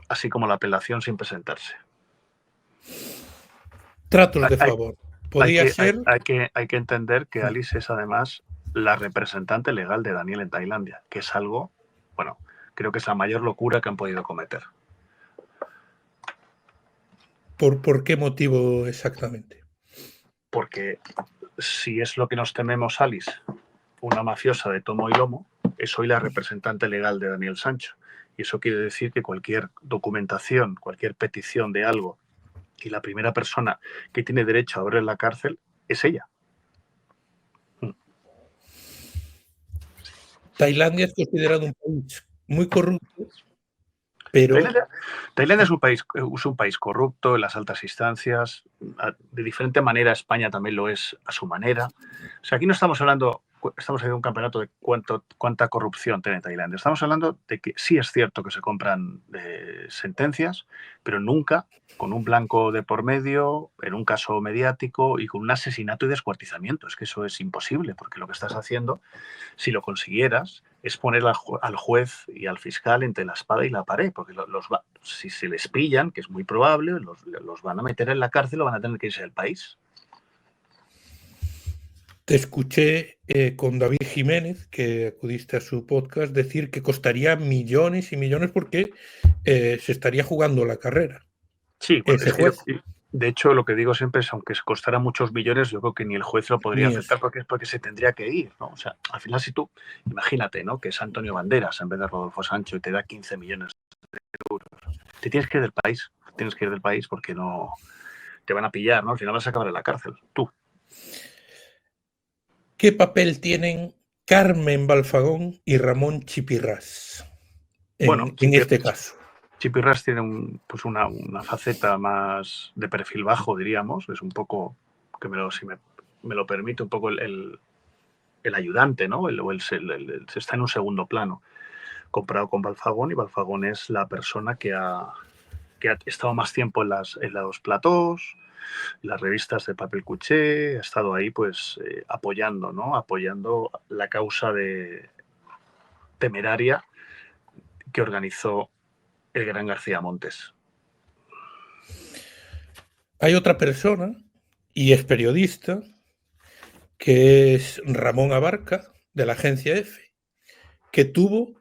así como la apelación sin presentarse. Tratos de favor. Podría ser. Hay que entender que Alice es además la representante legal de Daniel en Tailandia, que es algo, bueno, creo que es la mayor locura que han podido cometer. ¿Por qué motivo exactamente? Porque si es lo que nos tememos, Alice, una mafiosa de tomo y lomo, es hoy la representante legal de Daniel Sancho. Y eso quiere decir que cualquier documentación, cualquier petición de algo, y la primera persona que tiene derecho a ver en la cárcel es ella. Tailandia es considerado un país muy corrupto Pero Tailandia es un país corrupto en las altas instancias. De diferente manera, España también lo es a su manera. O sea, aquí no estamos hablando de un campeonato de cuánta corrupción tiene Tailandia. Estamos hablando de que sí es cierto que se compran sentencias, pero nunca con un blanco de por medio, en un caso mediático y con un asesinato y descuartizamiento. Es que eso es imposible, porque lo que estás haciendo, si lo consiguieras, es poner al juez y al fiscal entre la espada y la pared, porque si se les pillan, que es muy probable, los van a meter en la cárcel o van a tener que irse del país. te escuché con David Jiménez, que acudiste a su podcast, decir que costaría millones y millones porque se estaría jugando la carrera. Sí, bueno, Ese juez. de hecho, lo que digo siempre es, aunque costara muchos millones, yo creo que ni el juez lo podría aceptar porque se tendría que ir, ¿no? O sea, al final, si tú, imagínate, ¿no? Que es Antonio Banderas en vez de Rodolfo Sancho y te da 15 millones de euros. Te tienes que ir del país porque no te van a pillar, ¿no? Al final vas a acabar en la cárcel, tú. ¿Qué papel tienen Carmen Balfagón y Ramón Chipirrás Bueno, en este caso? Chipirras tiene una faceta más de perfil bajo, diríamos. Es un poco, si me lo permite, un poco el ayudante, ¿no? Está en un segundo plano, comparado con Balfagón, y Balfagón es la persona que ha estado más tiempo en los platós, en las revistas de papel cuché, ha estado ahí pues apoyando, ¿no? Apoyando la causa de temeraria que organizó el gran García Montes. Hay otra persona, y es periodista, que es Ramón Abarca, de la agencia EFE, que tuvo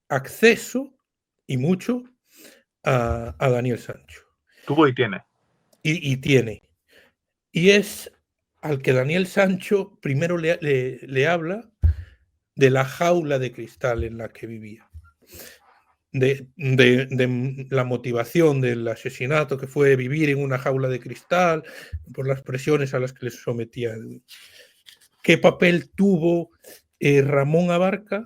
acceso, y mucho, a Daniel Sancho. Tuvo y tiene. Y tiene. Y es al que Daniel Sancho primero le habla de la jaula de cristal en la que vivía. De la motivación del asesinato, que fue vivir en una jaula de cristal, por las presiones a las que les sometían. ¿Qué papel tuvo Ramón Abarca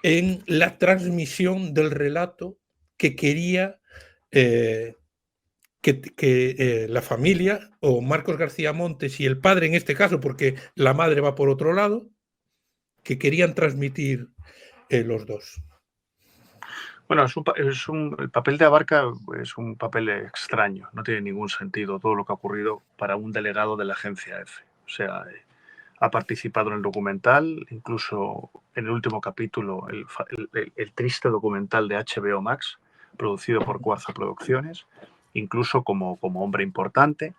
en la transmisión del relato que quería que la familia, o Marcos García Montes y el padre en este caso, porque la madre va por otro lado, que querían transmitir los dos? Bueno, el papel de Abarca es un papel extraño, no tiene ningún sentido todo lo que ha ocurrido para un delegado de la agencia EFE. O sea, ha participado en el documental, incluso en el último capítulo, el triste documental de HBO Max, producido por Cuarzo Producciones, incluso como hombre importante.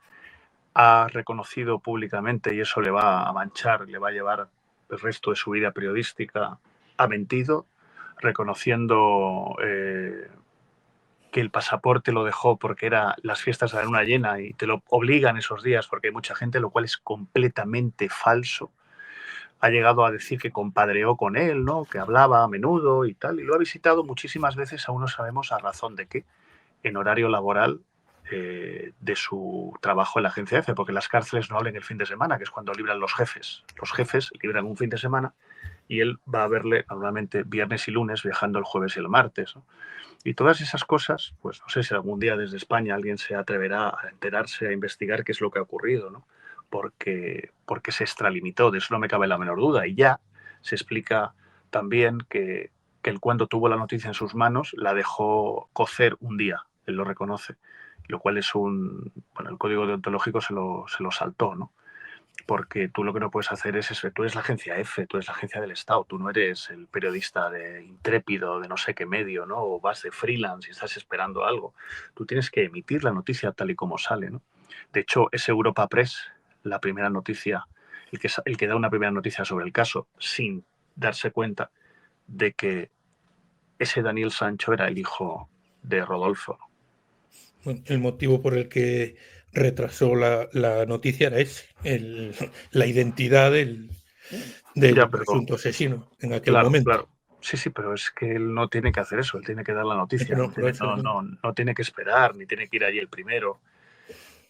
Ha reconocido públicamente, y eso le va a manchar, le va a llevar el resto de su vida periodística, ha mentido, reconociendo que el pasaporte lo dejó porque era las fiestas de la luna llena y te lo obligan esos días porque hay mucha gente, lo cual es completamente falso. Ha llegado a decir que compadreó con él, ¿no? Que hablaba a menudo y tal, y lo ha visitado muchísimas veces, aún no sabemos a razón de qué, en horario laboral de su trabajo en la agencia EFE, porque las cárceles no abren el fin de semana, que es cuando libran los jefes. Los jefes libran un fin de semana y él va a verle normalmente viernes y lunes, viajando el jueves y el martes, ¿no? Y todas esas cosas, pues no sé si algún día desde España alguien se atreverá a enterarse, a investigar qué es lo que ha ocurrido, ¿no? Porque se extralimitó, de eso no me cabe la menor duda. Y ya se explica también que él, cuando tuvo la noticia en sus manos, la dejó cocer un día, él lo reconoce, lo cual es el código deontológico se lo saltó, ¿no? Porque tú lo que no puedes hacer es eso. Tú eres la agencia EFE, tú eres la agencia del Estado, tú no eres el periodista de Intrépido, de no sé qué medio, ¿no? O vas de freelance y estás esperando algo. Tú tienes que emitir la noticia tal y como sale, ¿no? De hecho, es Europa Press la primera noticia, el que da una primera noticia sobre el caso, sin darse cuenta de que ese Daniel Sancho era el hijo de Rodolfo. Bueno, el motivo por el que retrasó la noticia era ese, la identidad del presunto asesino en aquel momento. Claro. Sí, pero es que él no tiene que hacer eso, él tiene que dar la noticia, no tiene que esperar, ni tiene que ir allí el primero.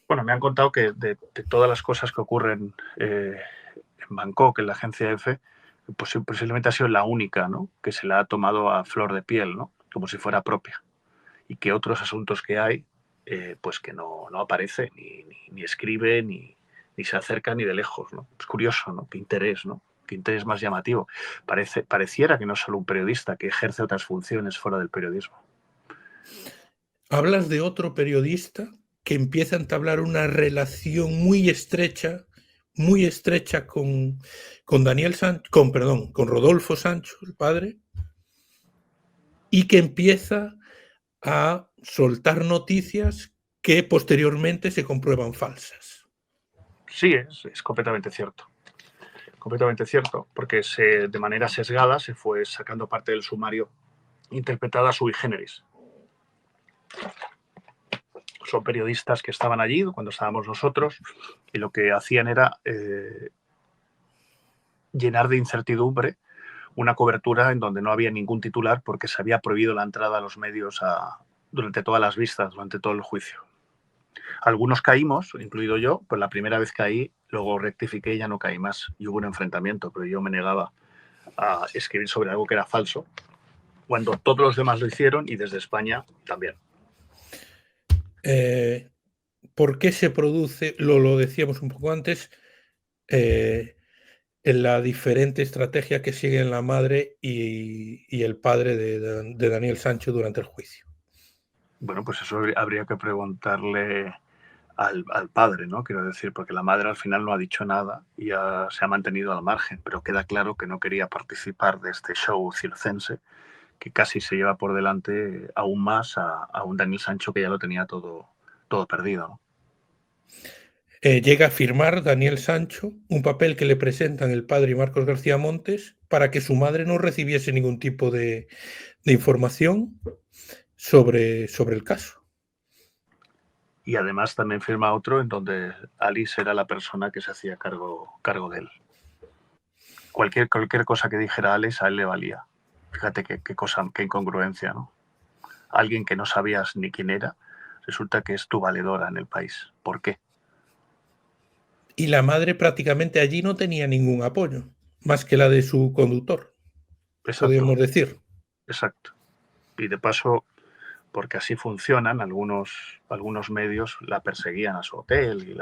Bueno, me han contado que de todas las cosas que ocurren en Bangkok, en la agencia EFE, pues posiblemente ha sido la única, ¿no? Que se la ha tomado a flor de piel, ¿no? Como si fuera propia. y que otros asuntos que hay, pues que no aparece, ni escribe, ni se acerca ni de lejos, ¿no? Es curioso, ¿no? Qué interés, ¿no? Qué interés más llamativo. Pareciera que no es solo un periodista, que ejerce otras funciones fuera del periodismo. Hablas de otro periodista que empieza a entablar una relación muy estrecha con Daniel Sancho, con Rodolfo Sancho, el padre, y que empieza a soltar noticias que posteriormente se comprueban falsas. Sí, es completamente cierto. Completamente cierto, porque de manera sesgada se fue sacando parte del sumario interpretada sui generis. Son periodistas que estaban allí cuando estábamos nosotros y lo que hacían era llenar de incertidumbre una cobertura en donde no había ningún titular porque se había prohibido la entrada a los medios durante todas las vistas, durante todo el juicio. Algunos caímos, incluido yo, pues la primera vez caí, luego rectifiqué y ya no caí más. Y hubo un enfrentamiento, pero yo me negaba a escribir sobre algo que era falso, cuando todos los demás lo hicieron y desde España también. ¿Por qué se produce, lo decíamos un poco antes, en la diferente estrategia que siguen la madre y el padre de Daniel Sancho durante el juicio? Bueno, pues eso habría que preguntarle al padre, ¿no? Quiero decir, porque la madre al final no ha dicho nada y se ha mantenido al margen, pero queda claro que no quería participar de este show circense que casi se lleva por delante aún más a un Daniel Sancho que ya lo tenía todo perdido, ¿no? Llega a firmar Daniel Sancho un papel que le presentan el padre y Marcos García Montes para que su madre no recibiese ningún tipo de información sobre el caso. Y además también firma otro en donde Alice era la persona que se hacía cargo de él. Cualquier cosa que dijera Alice a él le valía. Fíjate qué cosa, qué incongruencia, ¿no? Alguien que no sabías ni quién era, resulta que es tu valedora en el país. ¿Por qué? Y la madre prácticamente allí no tenía ningún apoyo, más que la de su conductor, Exacto, podríamos decir. exacto. Y de paso, porque así funcionan, algunos medios la perseguían a su hotel y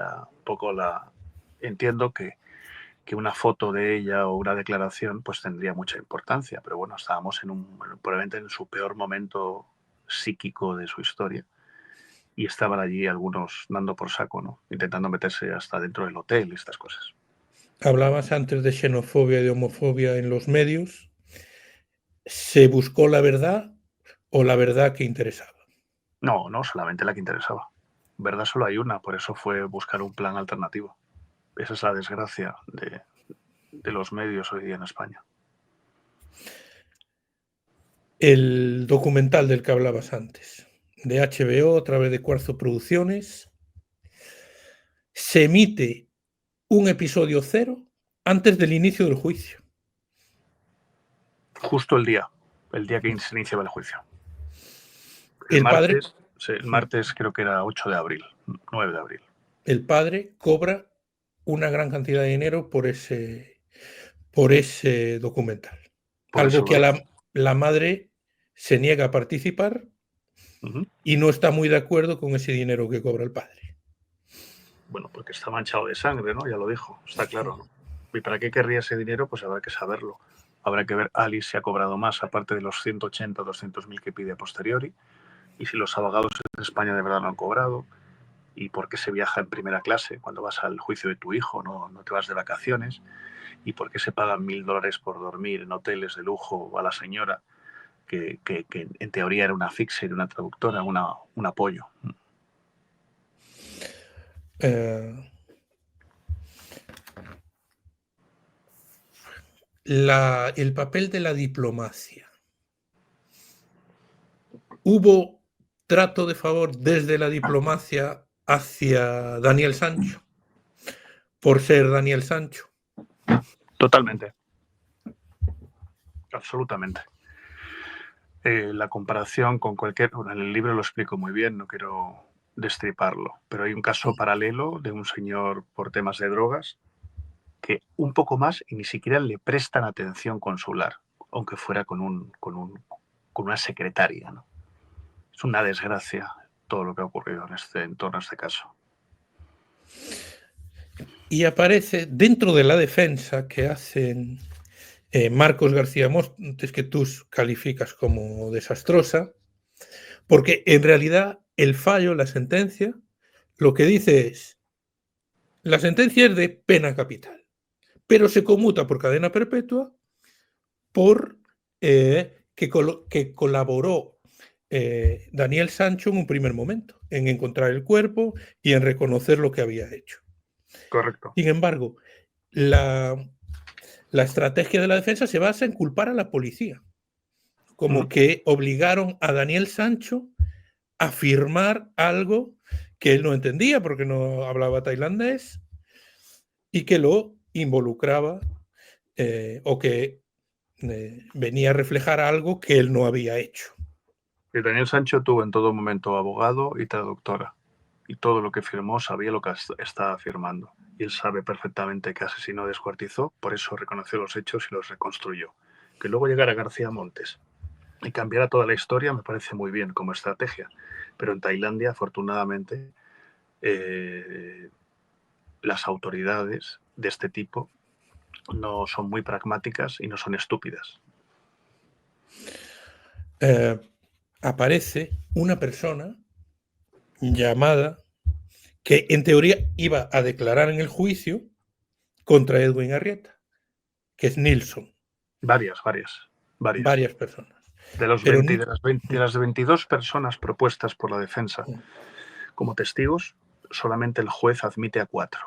entiendo que una foto de ella o una declaración pues tendría mucha importancia, pero bueno, estábamos probablemente en su peor momento psíquico de su historia y estaban allí algunos dando por saco, ¿no? Intentando meterse hasta dentro del hotel y estas cosas. Hablabas antes de xenofobia y de homofobia en los medios. ¿Se buscó la verdad o la verdad que interesaba? No, no, solamente la que interesaba. Verdad solo hay una, por eso fue buscar un plan alternativo. Esa es la desgracia de los medios hoy día en España. El documental del que hablabas antes, de HBO a través de Cuarzo Producciones, se emite un episodio cero antes del inicio del juicio. Justo el día que se iniciaba el juicio. El El padre, martes creo que era 8 de abril, 9 de abril. el padre cobra una gran cantidad de dinero por ese documental. Por eso Algo lo que a digo. la madre se niega a participar y no está muy de acuerdo con ese dinero que cobra el padre. Bueno, porque está manchado de sangre, ¿no? Ya lo dijo, está claro, ¿no? ¿Y para qué querría ese dinero? Pues habrá que saberlo. Habrá que ver Alice si ha cobrado más, aparte de los 180 o 200.000 que pide a posteriori, y si los abogados en España de verdad no han cobrado, y por qué se viaja en primera clase cuando vas al juicio de tu hijo, no te vas de vacaciones, y por qué se pagan $1.000 por dormir en hoteles de lujo a la señora, que en teoría era una fixer, una traductora, un apoyo. El papel de la diplomacia. ¿Hubo trato de favor desde la diplomacia hacia Daniel Sancho por ser Daniel Sancho? Totalmente, absolutamente. La comparación con en el libro lo explico muy bien, no quiero destriparlo, pero hay un caso paralelo de un señor por temas de drogas que un poco más y ni siquiera le prestan atención consular, aunque fuera con una secretaria, ¿no? Es una desgracia todo lo que ha ocurrido en torno a este caso. Y aparece dentro de la defensa que hacen Marcos García Montes, que tú calificas como desastrosa, porque en realidad el fallo, la sentencia, lo que dice es, la sentencia es de pena capital, pero se conmuta por cadena perpetua por que colaboró Daniel Sancho en un primer momento, en encontrar el cuerpo y en reconocer lo que había hecho. Correcto. Sin embargo, la estrategia de la defensa se basa en culpar a la policía, como que obligaron a Daniel Sancho a firmar algo que él no entendía porque no hablaba tailandés y que lo involucraba o que venía a reflejar algo que él no había hecho. Y Daniel Sancho tuvo en todo momento abogado y traductora, y todo lo que firmó sabía lo que estaba firmando. Y él sabe perfectamente que asesinó, descuartizó, por eso reconoció los hechos y los reconstruyó. Que luego llegara García Montes y cambiara toda la historia me parece muy bien como estrategia. Pero en Tailandia, afortunadamente, las autoridades de este tipo no son muy pragmáticas y no son estúpidas. Aparece una persona llamada que en teoría iba a declarar en el juicio contra Edwin Arrieta, que es Nilsson. Varias. Varias personas. De las 22 personas propuestas por la defensa como testigos, solamente el juez admite a 4.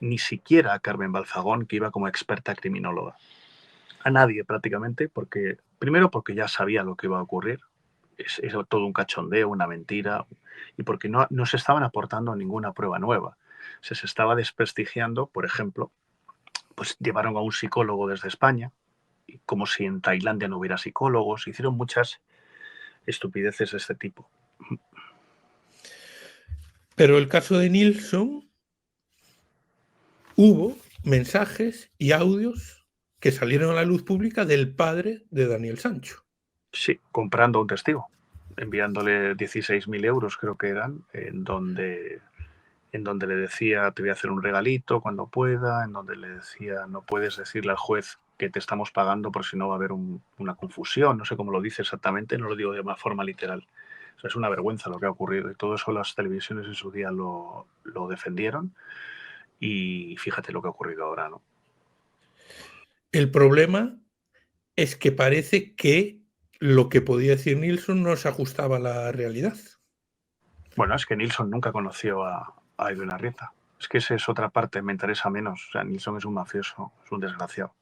Ni siquiera a Carmen Balzagón, que iba como experta criminóloga. A nadie prácticamente, primero porque ya sabía lo que iba a ocurrir, es todo un cachondeo, una mentira, y porque no se estaban aportando ninguna prueba nueva. Se estaba desprestigiando, por ejemplo, pues llevaron a un psicólogo desde España, como si en Tailandia no hubiera psicólogos, hicieron muchas estupideces de este tipo. Pero el caso de Nilsson, hubo mensajes y audios que salieron a la luz pública del padre de Daniel Sancho. Sí, comprando a un testigo, enviándole 16.000 euros, creo que eran, en donde le decía, te voy a hacer un regalito cuando pueda, en donde le decía, no puedes decirle al juez que te estamos pagando por si no va a haber una confusión, no sé cómo lo dice exactamente, no lo digo de una forma literal. O sea, es una vergüenza lo que ha ocurrido y todo eso las televisiones en su día lo defendieron y fíjate lo que ha ocurrido ahora, ¿no? El problema es que parece que lo que podía decir Nilsson no se ajustaba a la realidad. Bueno, es que Nilsson nunca conoció a Edwin Arrieta. Es que esa es otra parte, me interesa menos. O sea, Nilsson es un mafioso, es un desgraciado.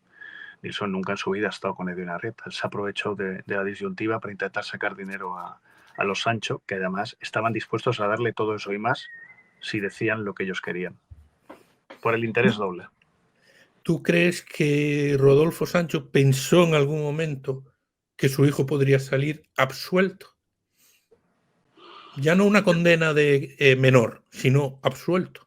Nilsson nunca en su vida ha estado con Edwin Arrieta. Él se aprovechó de la disyuntiva para intentar sacar dinero a los Sancho, que además estaban dispuestos a darle todo eso y más si decían lo que ellos querían. Por el interés doble. ¿Tú crees que Rodolfo Sancho pensó en algún momento que su hijo podría salir absuelto? Ya no una condena de menor, sino absuelto.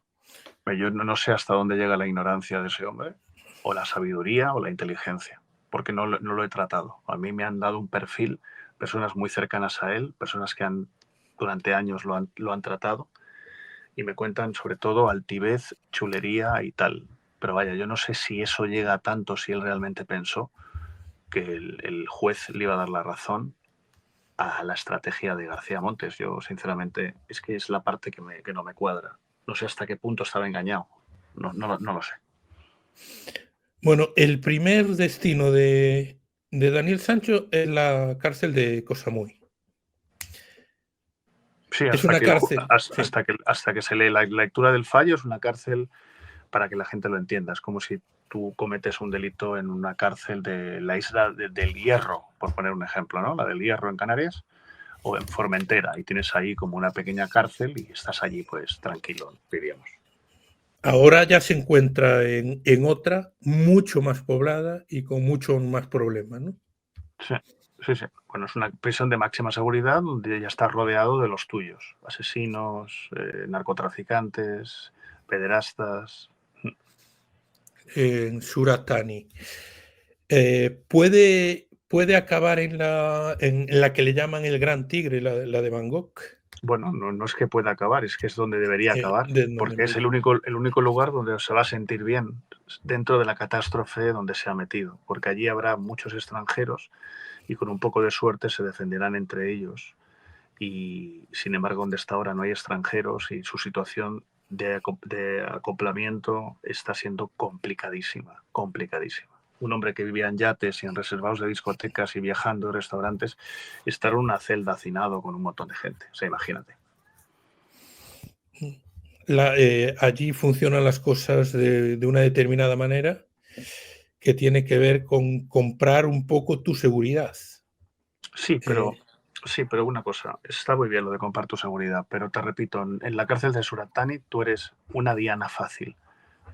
Yo no sé hasta dónde llega la ignorancia de ese hombre, o la sabiduría, o la inteligencia, porque no lo he tratado. A mí me han dado un perfil, personas muy cercanas a él, personas que durante años lo han tratado, y me cuentan sobre todo altivez, chulería y tal. Pero vaya, yo no sé si eso llega a tanto, si él realmente pensó que el juez le iba a dar la razón a la estrategia de García Montes. Yo, sinceramente, es que es la parte que no me cuadra. No sé hasta qué punto estaba engañado. No lo sé. Bueno, el primer destino de Daniel Sancho es la cárcel de Koh Samui. Sí, Es una cárcel. hasta que se lee la lectura del fallo, es una cárcel para que la gente lo entienda. Es como si tú cometes un delito en una cárcel de la isla del Hierro, por poner un ejemplo, ¿no? La del Hierro en Canarias, o en Formentera, y tienes ahí como una pequeña cárcel y estás allí pues tranquilo, diríamos. Ahora ya se encuentra en otra mucho más poblada y con mucho más problemas, ¿no? Sí. Bueno, es una prisión de máxima seguridad donde ya estás rodeado de los tuyos. Asesinos, narcotraficantes, pederastas. En Surat Thani. ¿Puede puede acabar en la que le llaman el Gran Tigre, la de Bangkok. Bueno, no es que pueda acabar, es que es donde debería acabar, De donde porque es el único lugar donde se va a sentir bien dentro de la catástrofe donde se ha metido, porque allí habrá muchos extranjeros y con un poco de suerte se defenderán entre ellos. Y sin embargo, donde está ahora no hay extranjeros y su situación de acoplamiento está siendo complicadísima, complicadísima. Un hombre que vivía en yates y en reservados de discotecas y viajando en restaurantes, estar en una celda hacinado con un montón de gente. O sea, imagínate. Allí funcionan las cosas de una determinada manera que tiene que ver con comprar un poco tu seguridad. Sí, pero una cosa, está muy bien lo de comprar tu seguridad, pero te repito, en la cárcel de Suratani tú eres una diana fácil.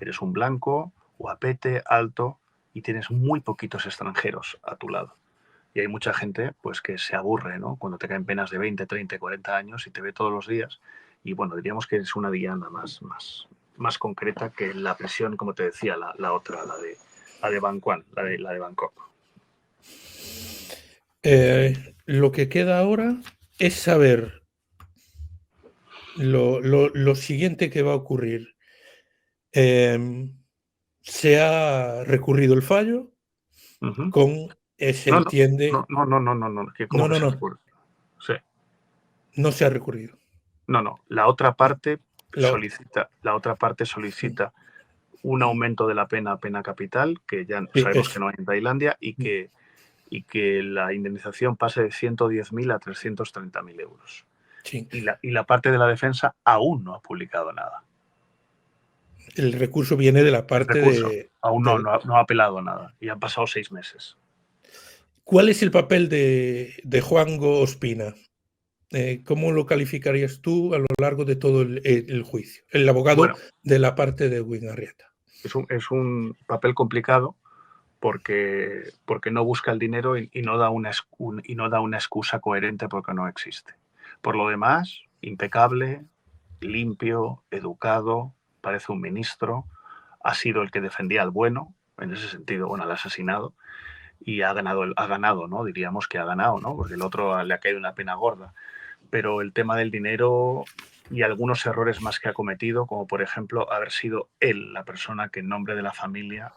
Eres un blanco, guapete, alto y tienes muy poquitos extranjeros a tu lado. Y hay mucha gente pues que se aburre, ¿no? Cuando te caen penas de 20, 30, 40 años y te ve todos los días. Y bueno, diríamos que es una diana más concreta que la prisión, como te decía, la otra, la de Bangkok, la de Bangkok. Lo que queda ahora es saber lo siguiente que va a ocurrir. Se ha recurrido el fallo, Uh-huh. se No, entiende. no, ¿cómo que se recurre? Sí. No se ha recurrido. No, la otra parte La otra. solicita un aumento de la pena a pena capital, que ya Sí, sabemos que eso. no hay en Tailandia, y que la indemnización pase de 110.000 a 330.000 euros. Sí. Y la parte de la defensa aún no ha publicado nada. El recurso viene de la El parte recurso aún no de. ha apelado nada y han pasado 6 meses. ¿Cuál es el papel de Juanjo Ospina? ¿Cómo lo calificarías tú a lo largo de todo el juicio? El abogado Bueno, de la parte de Wingarrieta. es un papel complicado porque no busca el dinero y no da una excusa coherente porque no existe. Por lo demás, impecable, limpio, educado, parece un ministro, ha sido el que defendía al bueno, en ese sentido, bueno, al asesinado, y ha ganado, ¿no? Diríamos que ha ganado, ¿no? Porque el otro le ha caído una pena gorda. Pero el tema del dinero y algunos errores más que ha cometido, como por ejemplo haber sido él la persona que en nombre de la familia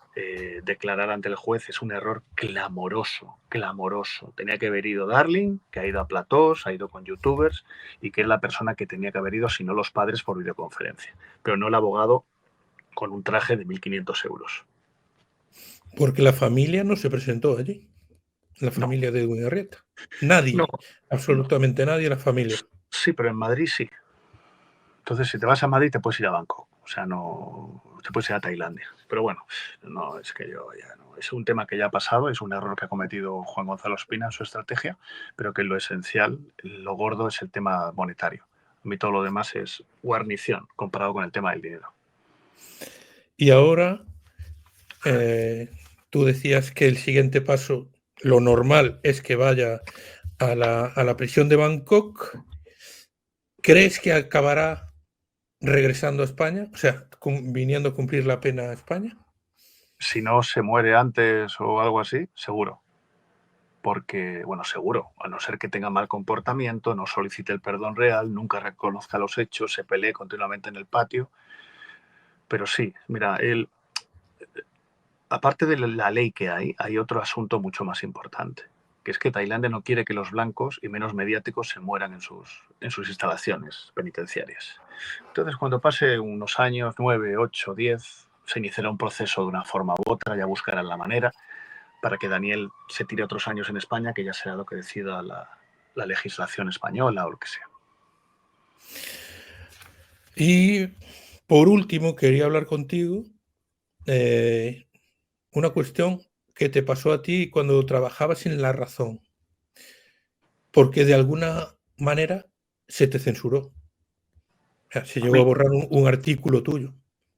declarara ante el juez, es un error clamoroso, clamoroso. Tenía que haber ido Darling, que ha ido a platós, ha ido con youtubers, y que es la persona que tenía que haber ido, si no los padres, por videoconferencia, pero no el abogado con un traje de 1.500 euros. Porque la familia no se presentó allí. La No, familia de Wingarrieta. no, Nadie, no. absolutamente nadie de la familia. Sí, pero en Madrid sí. Entonces, si te vas a Madrid, te puedes ir a Bangkok. O sea, no te puedes ir a Tailandia. Pero bueno, no, es que yo ya no. Es un tema que ya ha pasado, es un error que ha cometido Juan Gonzalo Espina en su estrategia, pero que lo esencial, lo gordo, es el tema monetario. A mí todo lo demás es guarnición comparado con el tema del dinero. Y ahora, tú decías que el siguiente paso, lo normal es que vaya a la prisión de Bangkok. ¿Crees que acabará regresando a España? O sea, viniendo a cumplir la pena a España. Si no se muere antes o algo así, seguro. Porque, bueno, seguro, a no ser que tenga mal comportamiento, no solicite el perdón real, nunca reconozca los hechos, se pelee continuamente en el patio. Pero sí, mira, aparte de la ley que hay otro asunto mucho más importante, que es que Tailandia no quiere que los blancos y menos mediáticos se mueran en sus instalaciones penitenciarias. Entonces, cuando pase unos años, 9, 8, 10, se iniciará un proceso de una forma u otra, ya buscarán la manera para que Daniel se tire otros años en España, que ya será lo que decida la legislación española o lo que sea. Y por último, quería hablar contigo una cuestión que te pasó a ti cuando trabajabas en La Razón, porque de alguna manera se te censuró. O sea, se A llegó a mí, borrar un artículo tuyo.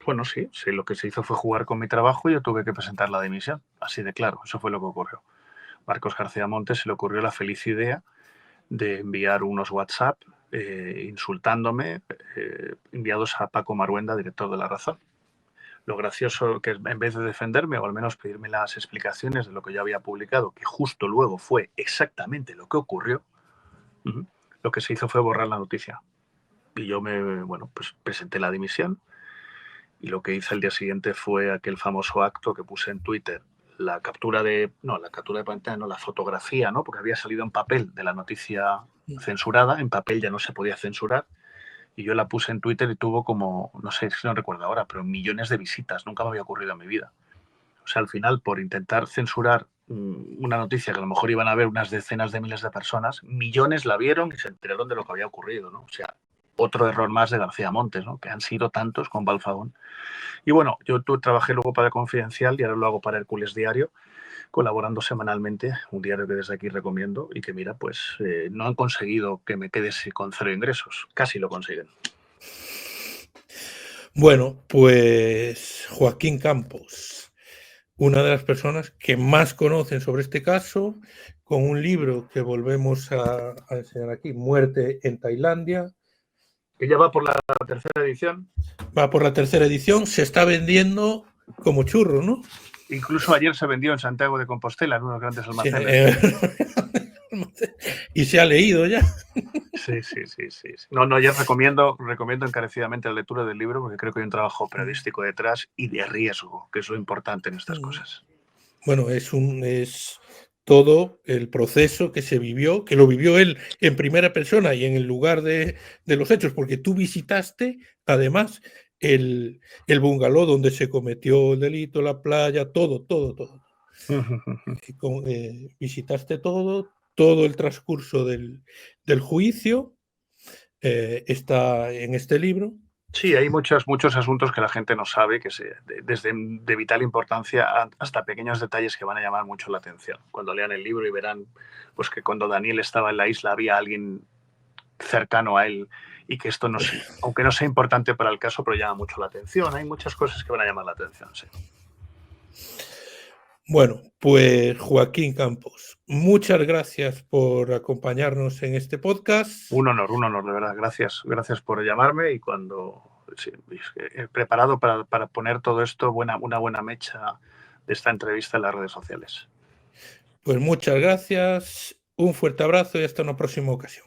bueno, sí, lo que se hizo fue jugar con mi trabajo y yo tuve que presentar la dimisión, así de claro, eso fue lo que ocurrió. Marcos García Montes se le ocurrió la feliz idea de enviar unos WhatsApp insultándome, enviados a Paco Maruenda, director de La Razón. Lo gracioso que en vez de defenderme o al menos pedirme las explicaciones de lo que yo había publicado, que justo luego fue exactamente lo que ocurrió, lo que se hizo fue borrar la noticia. Y yo pues presenté la dimisión y lo que hice el día siguiente fue aquel famoso acto que puse en Twitter, la captura de pantalla, no, la fotografía, ¿no? Porque había salido en papel de la noticia censurada, en papel ya no se podía censurar, y yo la puse en Twitter y tuvo como, no sé si no recuerdo ahora, pero millones de visitas, nunca me había ocurrido en mi vida. O sea, al final, por intentar censurar una noticia que a lo mejor iban a ver unas decenas de miles de personas, millones la vieron y se enteraron de lo que había ocurrido, ¿no? O sea, otro error más de García Montes, ¿no? Que han sido tantos con Balfagón. Y bueno, yo trabajé luego para Confidencial y ahora lo hago para Hércules Diario, colaborando semanalmente, un diario que desde aquí recomiendo y que, mira, pues no han conseguido que me quede con 0 ingresos. Casi lo consiguen. Bueno, pues Joaquín Campos, una de las personas que más conocen sobre este caso, con un libro que volvemos a enseñar aquí, Muerte en Tailandia. Que ya va por la tercera edición. Va por la tercera edición, se está vendiendo como churro, ¿no? Incluso ayer se vendió en Santiago de Compostela, en unos grandes almacenes. Sí, y se ha leído ya. Sí. No, yo recomiendo encarecidamente la lectura del libro porque creo que hay un trabajo periodístico detrás y de riesgo, que es lo importante en estas cosas. Bueno, es todo el proceso que se vivió, que lo vivió él en primera persona y en el lugar de los hechos, porque tú visitaste, además, el bungalow donde se cometió el delito, la playa, todo. Visitaste todo el transcurso del juicio, está en este libro. Sí, hay muchos asuntos que la gente no sabe, desde de vital importancia hasta pequeños detalles que van a llamar mucho la atención. Cuando lean el libro y verán pues que cuando Daniel estaba en la isla había alguien cercano a él y que esto, aunque no sea importante para el caso, pero llama mucho la atención. Hay muchas cosas que van a llamar la atención, sí. Bueno, pues Joaquín Campos, muchas gracias por acompañarnos en este podcast. Un honor, de verdad. Gracias por llamarme y preparado para poner todo esto, una buena mecha de esta entrevista en las redes sociales. Pues muchas gracias, un fuerte abrazo y hasta una próxima ocasión.